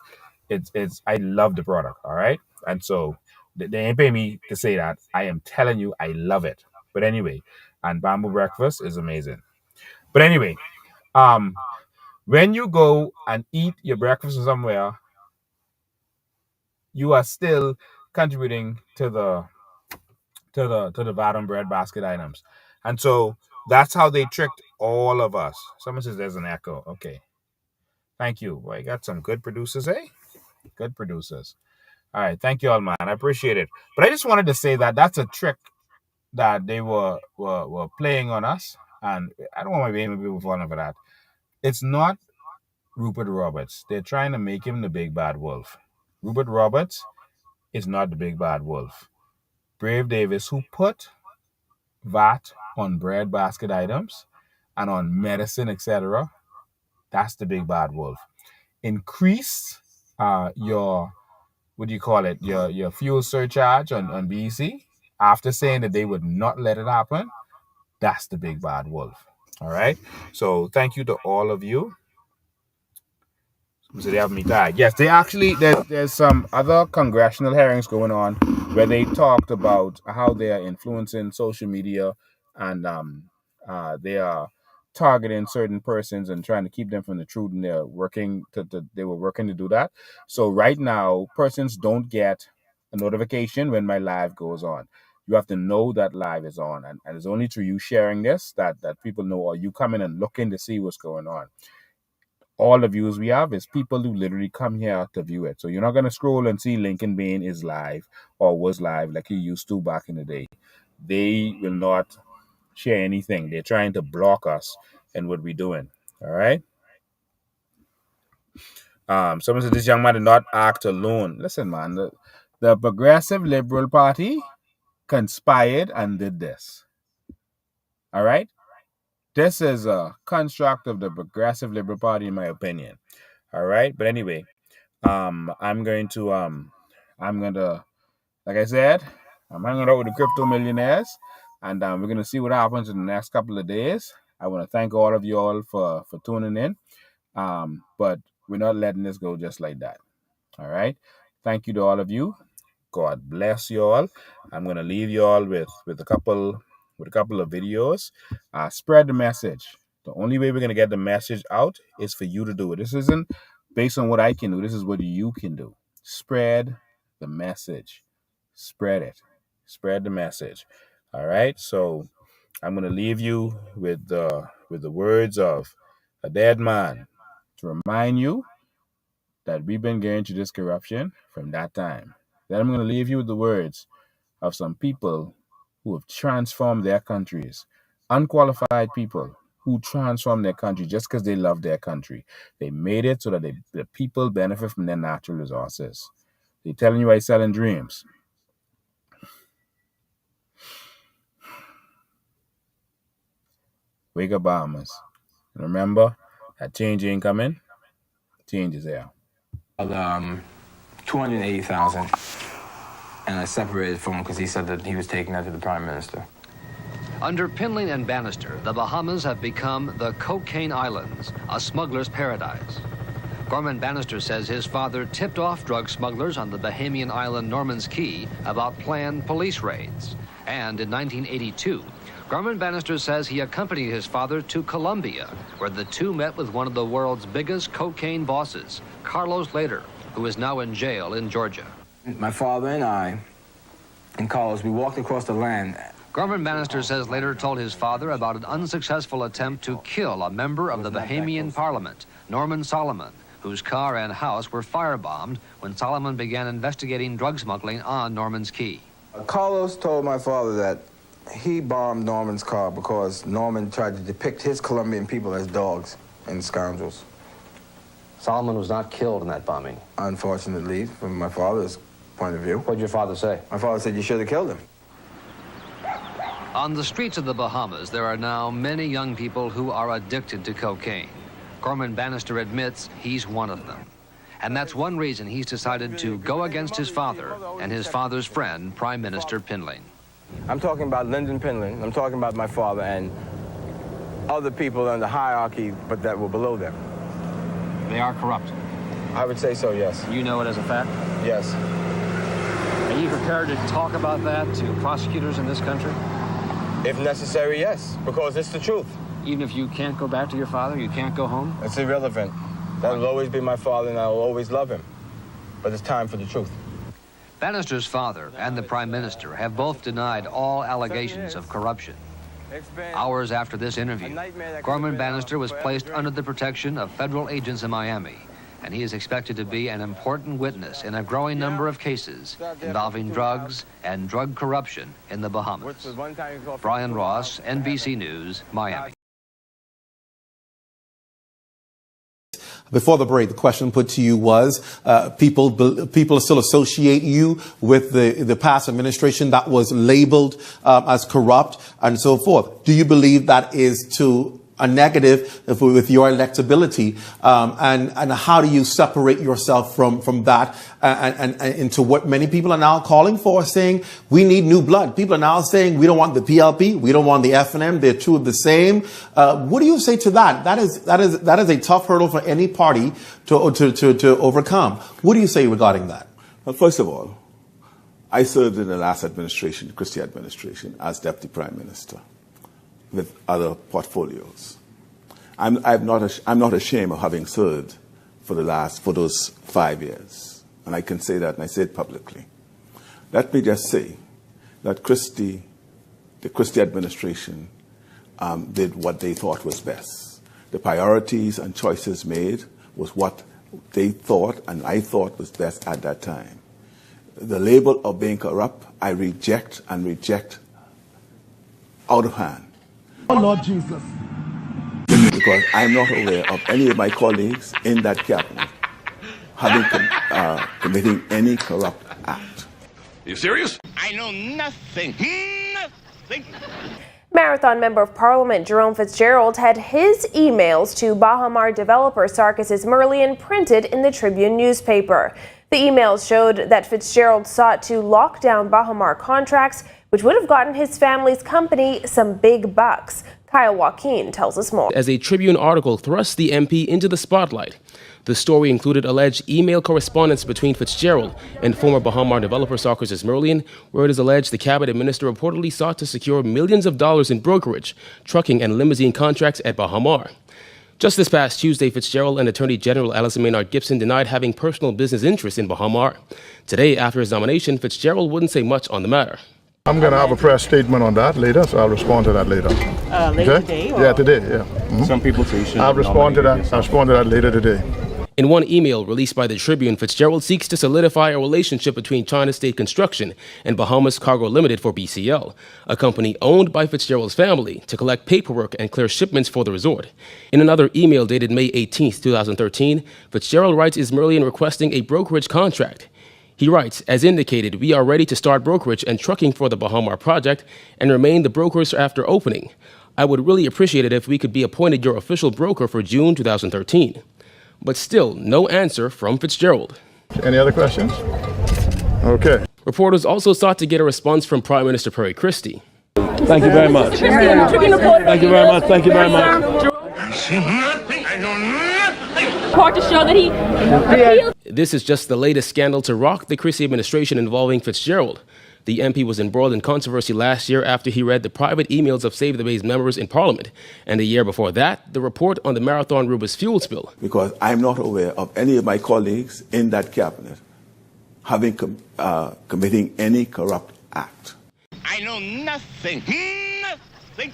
It's I love the product, all right? And so they ain't pay me to say that. I am telling you, I love it. But anyway, and Bamboo Breakfast is amazing. But anyway, when you go and eat your breakfast somewhere, you are still contributing to the VAT on bread basket items. And so that's how they tricked all of us. Someone says there's an echo. Okay. Thank you. Well, you got some good producers, eh? Good producers. All right. Thank you all, man. I appreciate it. But I just wanted to say that that's a trick that they were playing on us. And I don't want my baby people falling for that. It's not Rupert Roberts. They're trying to make him the big bad wolf. Rupert Roberts is not the big bad wolf. Brave Davis, who put VAT on bread basket items and on medicine, etc., that's the big bad wolf. Increase your, what do you call it, your fuel surcharge on BEC after saying that they would not let it happen. That's the big bad wolf. All right. So thank you to all of you. So they have me tied. Yes, they actually, there's some other congressional hearings going on where they talked about how they are influencing social media and they are targeting certain persons and trying to keep them from the truth, and they're working they were working to do that. So right now, persons don't get a notification when my live goes on. You have to know that live is on, and it's only through you sharing this that people know, or you come in and looking to see what's going on. All the views we have is people who literally come here to view it. So you're not going to scroll and see Lincoln Bain is live or was live like he used to back in the day. They will not share anything. They're trying to block us and what we're doing. All right. Someone said this young man did not act alone. Listen, man, the Progressive Liberal Party conspired and did this. All right. This is a construct of the Progressive Liberal Party, in my opinion. All right. But anyway, I'm going to, like I said, I'm hanging out with the crypto millionaires, and we're going to see what happens in the next couple of days. I want to thank all of you all for tuning in. But we're not letting this go just like that. All right. Thank you to all of you. God bless you all. I'm going to leave you all with a couple of videos. Spread the message. The only way we're going to get the message out is for you to do it. This isn't based on what I can do. This is what you can do. Spread the message. Spread it. Spread the message. All right. So I'm going to leave you with the words of a dead man to remind you that we've been getting to this corruption from that time. Then I'm going to leave you with the words of some people who have transformed their countries, unqualified people who transformed their country just because they love their country. They made it so that the people benefit from their natural resources. They're telling you I'm selling dreams. Wake up, Bahamas. And remember that change ain't coming. Change is here. 280,000, and I separated from him because he said that he was taking that to the Prime Minister. Under Pinling and Bannister, the Bahamas have become the Cocaine Islands, a smuggler's paradise. Gorman Bannister says his father tipped off drug smugglers on the Bahamian island Norman's Key about planned police raids. And in 1982, Gorman Bannister says he accompanied his father to Colombia, where the two met with one of the world's biggest cocaine bosses, Carlos Later, who is now in jail in Georgia. My father and I, and Carlos, we walked across the land. Gorman Bannister says Later told his father about an unsuccessful attempt to kill a member of the Bahamian parliament, Norman Solomon, whose car and house were firebombed when Solomon began investigating drug smuggling on Norman's Key. Carlos told my father that he bombed Norman's car because Norman tried to depict his Colombian people as dogs and scoundrels. Solomon was not killed in that bombing. Unfortunately, from my father's point of view. What did your father say? My father said you should have killed him. On the streets of the Bahamas, there are now many young people who are addicted to cocaine. Gorman Bannister admits he's one of them. And that's one reason he's decided to go against his father and his father's friend, Prime Minister Pinling. I'm talking about Lyndon Pinling. I'm talking about my father and other people in the hierarchy, but that were below them. They are corrupt. I would say so, yes. You know it as a fact? Yes. Are you prepared to talk about that to prosecutors in this country? If necessary, yes, because it's the truth. Even if you can't go back to your father, you can't go home? It's irrelevant. That will always be my father, and I will always love him. But it's time for the truth. Bannister's father and the Prime Minister have both denied all allegations of corruption. Hours after this interview, Gorman Bannister was placed under the protection of federal agents in Miami, and he is expected to be an important witness in a growing number of cases involving drugs and drug corruption in the Bahamas. Brian Ross, NBC News, Miami. Before the break, the question put to you was, people still associate you with the past administration that was labeled as corrupt and so forth. Do you believe that is to a negative with your electability? And how do you separate yourself from that and into what many people are now calling for, saying we need new blood? People are now saying we don't want the PLP, we don't want the FNM, they're two of the same. What do you say to that? That is a tough hurdle for any party to overcome. What do you say regarding that? Well, first of all, I served in the last administration, the Christie administration, as Deputy Prime Minister, with other portfolios. I'm not ashamed of having served for those 5 years, and I can say that, and I say it publicly. Let me just say that the Christie administration did what they thought was best. The priorities and choices made was what they thought and I thought was best at that time. The label of being corrupt, I reject out of hand. Oh, Lord Jesus. Because I'm not aware of any of my colleagues in that cabinet having committing any corrupt act. Are you serious? I know nothing. Nothing. Marathon Member of Parliament Jerome Fitzgerald had his emails to Bahamas developer Sarkis Merlion printed in the Tribune newspaper. The emails showed that Fitzgerald sought to lock down Bahamas contracts, which would have gotten his family's company some big bucks. Kyle Joaquin tells us more. As a Tribune article thrust the MP into the spotlight, the story included alleged email correspondence between Fitzgerald and former Bahamas developer Sarkis Merlion, where it is alleged the cabinet minister reportedly sought to secure millions of dollars in brokerage, trucking, and limousine contracts at Bahamas. Just this past Tuesday, Fitzgerald and Attorney General Alison Maynard Gibson denied having personal business interests in Bahamas. Today, after his nomination, Fitzgerald wouldn't say much on the matter. I'm going to have a press statement on that later, so I'll respond to that later. Later today? Or? Yeah, today, yeah. Mm-hmm. Some people say you should. I'll respond to that later today. In one email released by the Tribune, Fitzgerald seeks to solidify a relationship between China State Construction and Bahamas Cargo Limited for BCL, a company owned by Fitzgerald's family, to collect paperwork and clear shipments for the resort. In another email dated May 18, 2013, Fitzgerald writes Merlion requesting a brokerage contract. He writes, as indicated, we are ready to start brokerage and trucking for the Bahamas project and remain the brokers after opening. I would really appreciate it if we could be appointed your official broker for June 2013. But still, no answer from Fitzgerald. Any other questions? Okay. Reporters also sought to get a response from Prime Minister Perry Christie. Thank you very much. Thank you very much. Thank you very much. To show that he This is just the latest scandal to rock the Christie administration involving Fitzgerald. The MP was embroiled in controversy last year after he read the private emails of Save the Bay's members in Parliament. And a year before that, the report on the Marathon Rubis fuel spill. Because I'm not aware of any of my colleagues in that cabinet having committing any corrupt act. I know nothing. Nothing.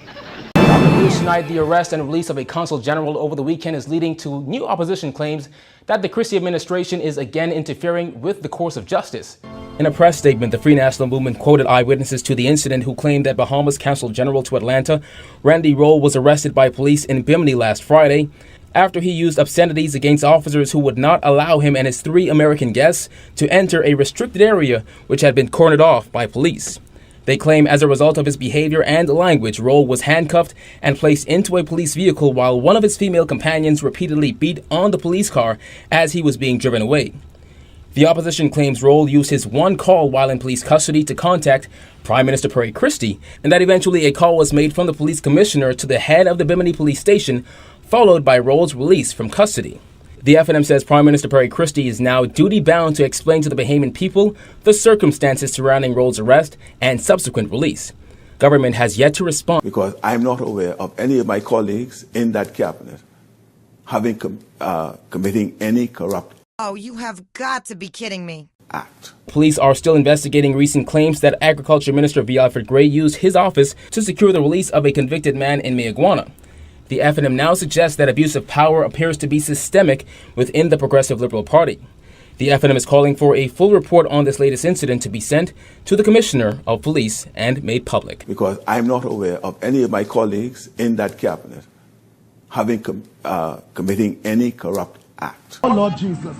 News tonight, the arrest and release of a consul general over the weekend is leading to new opposition claims that the Christie administration is again interfering with the course of justice. In a press statement, the Free National Movement quoted eyewitnesses to the incident who claimed that Bahamas Consul General to Atlanta, Randy Roll, was arrested by police in Bimini last Friday after he used obscenities against officers who would not allow him and his 3 American guests to enter a restricted area which had been cordoned off by police. They claim as a result of his behavior and language, Roll was handcuffed and placed into a police vehicle while one of his female companions repeatedly beat on the police car as he was being driven away. The opposition claims Roll used his one call while in police custody to contact Prime Minister Perry Christie, and that eventually a call was made from the police commissioner to the head of the Bimini police station, followed by Roll's release from custody. The FNM says Prime Minister Perry Christie is now duty-bound to explain to the Bahamian people the circumstances surrounding Roll's arrest and subsequent release. Government has yet to respond. Because I'm not aware of any of my colleagues in that cabinet having committing any corrupt Oh, you have got to be kidding me. act. Police are still investigating recent claims that Agriculture Minister V. Alfred Gray used his office to secure the release of a convicted man in Mayaguana. The FNM now suggests that abuse of power appears to be systemic within the Progressive Liberal Party. The FNM is calling for a full report on this latest incident to be sent to the Commissioner of Police and made public. Because I'm not aware of any of my colleagues in that cabinet having committing any corrupt act. Oh, Lord Jesus.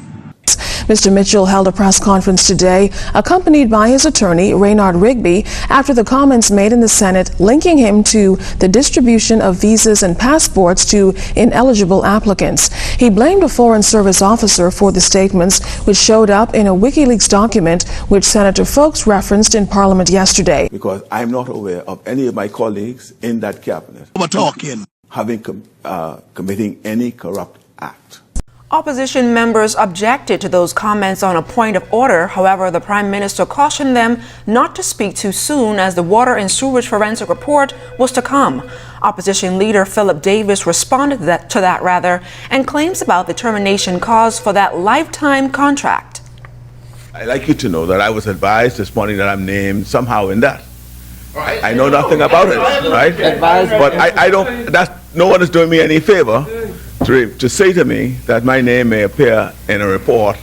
Mr. Mitchell held a press conference today, accompanied by his attorney, Raynard Rigby, after the comments made in the Senate linking him to the distribution of visas and passports to ineligible applicants. He blamed a Foreign Service officer for the statements, which showed up in a WikiLeaks document which Senator Folks referenced in Parliament yesterday. Because I'm not aware of any of my colleagues in that cabinet We're talking. having committing any corrupt act. Opposition members objected to those comments on a point of order. However, the Prime Minister cautioned them not to speak too soon as the water and sewage forensic report was to come. Opposition leader Philip Davis responded to that and claims about the termination cause for that lifetime contract. I'd like you to know that I was advised this morning that I'm named somehow in that. I know nothing about it, right? But I don't, no one is doing me any favor to say to me that my name may appear in a report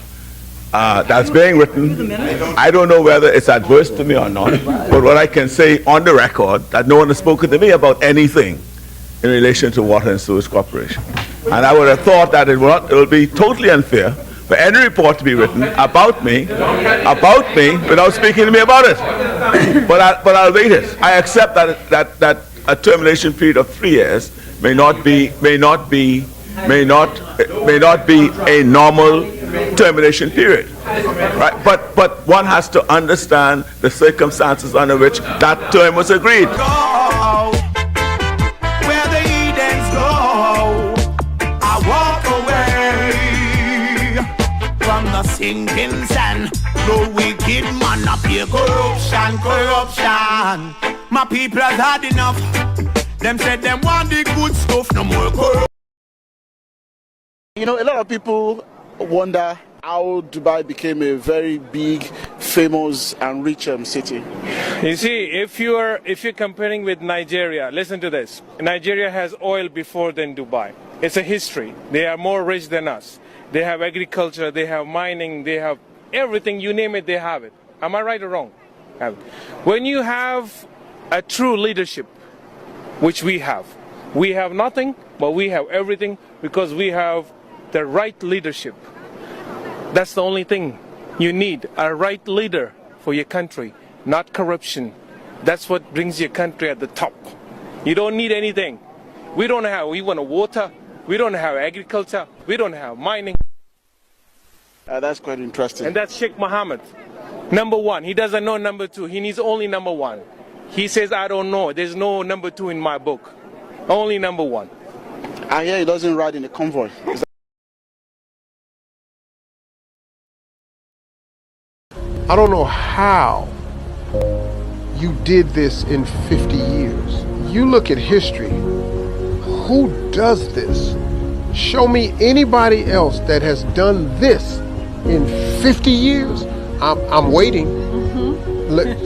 that's being written. I don't know whether it's adverse to me or not, but what I can say on the record, that no one has spoken to me about anything in relation to Water and Sewage Corporation. And I would have thought that it will be totally unfair for any report to be written about me without speaking to me about it. But I'll wait it. I accept that a termination period of 3 years may not be a normal termination period, right? But one has to understand the circumstances under which that term was agreed. Where the heathens go, I walk away from the sinking sand. No wicked man up here, corruption. My people have had enough. Them said them want the good stuff, no more corruption. You know, a lot of people wonder how Dubai became a very big, famous and rich city. You see, if you're comparing with Nigeria, listen to this. Nigeria has oil before than Dubai. It's a history. They are more rich than us. They have agriculture, they have mining, they have everything, you name it, they have it. Am I right or wrong? When you have a true leadership, which we have nothing, but we have everything because we have the right leadership. That's the only thing you need, a right leader for your country, not corruption. That's what brings your country at the top. You don't need anything. We want water, we don't have agriculture, we don't have mining. That's quite interesting. And that's Sheikh Mohammed. Number one, he doesn't know number two, he needs only number one. He says, I don't know, there's no number two in my book. Only number one. I hear he doesn't ride in a convoy. I don't know how you did this in 50 years. You look at history. Who does this? Show me anybody else that has done this in 50 years. I'm waiting.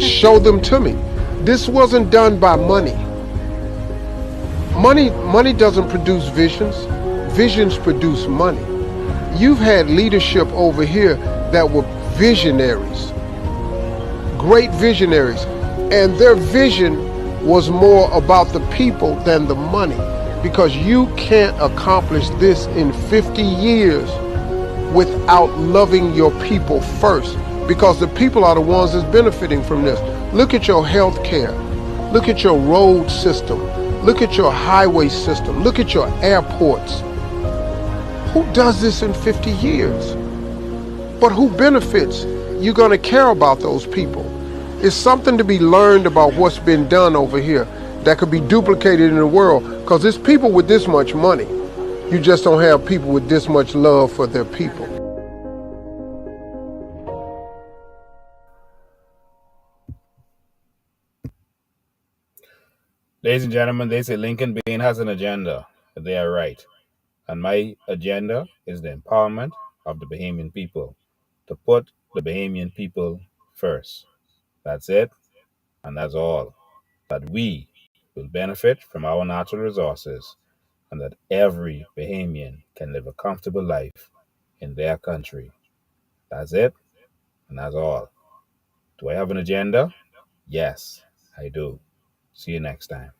Show them to me. This wasn't done by money. Money doesn't produce visions. Visions produce money. You've had leadership over here that were visionaries, great visionaries, and their vision was more about the people than the money, because you can't accomplish this in 50 years without loving your people first, because the people are the ones that's benefiting from this. Look at your health care, look at your road system, look at your highway system, look at your airports. Who does this in 50 years? But who benefits? You're going to care about those people. It's something to be learned about what's been done over here that could be duplicated in the world, because there's people with this much money. You just don't have people with this much love for their people. Ladies and gentlemen, they say Lincoln Bain has an agenda. They are right. And my agenda is the empowerment of the Bahamian people, to put the Bahamian people first. That's it, and that's all. That we will benefit from our natural resources, and that every Bahamian can live a comfortable life in their country. That's it, and that's all. Do I have an agenda? Yes, I do. See you next time.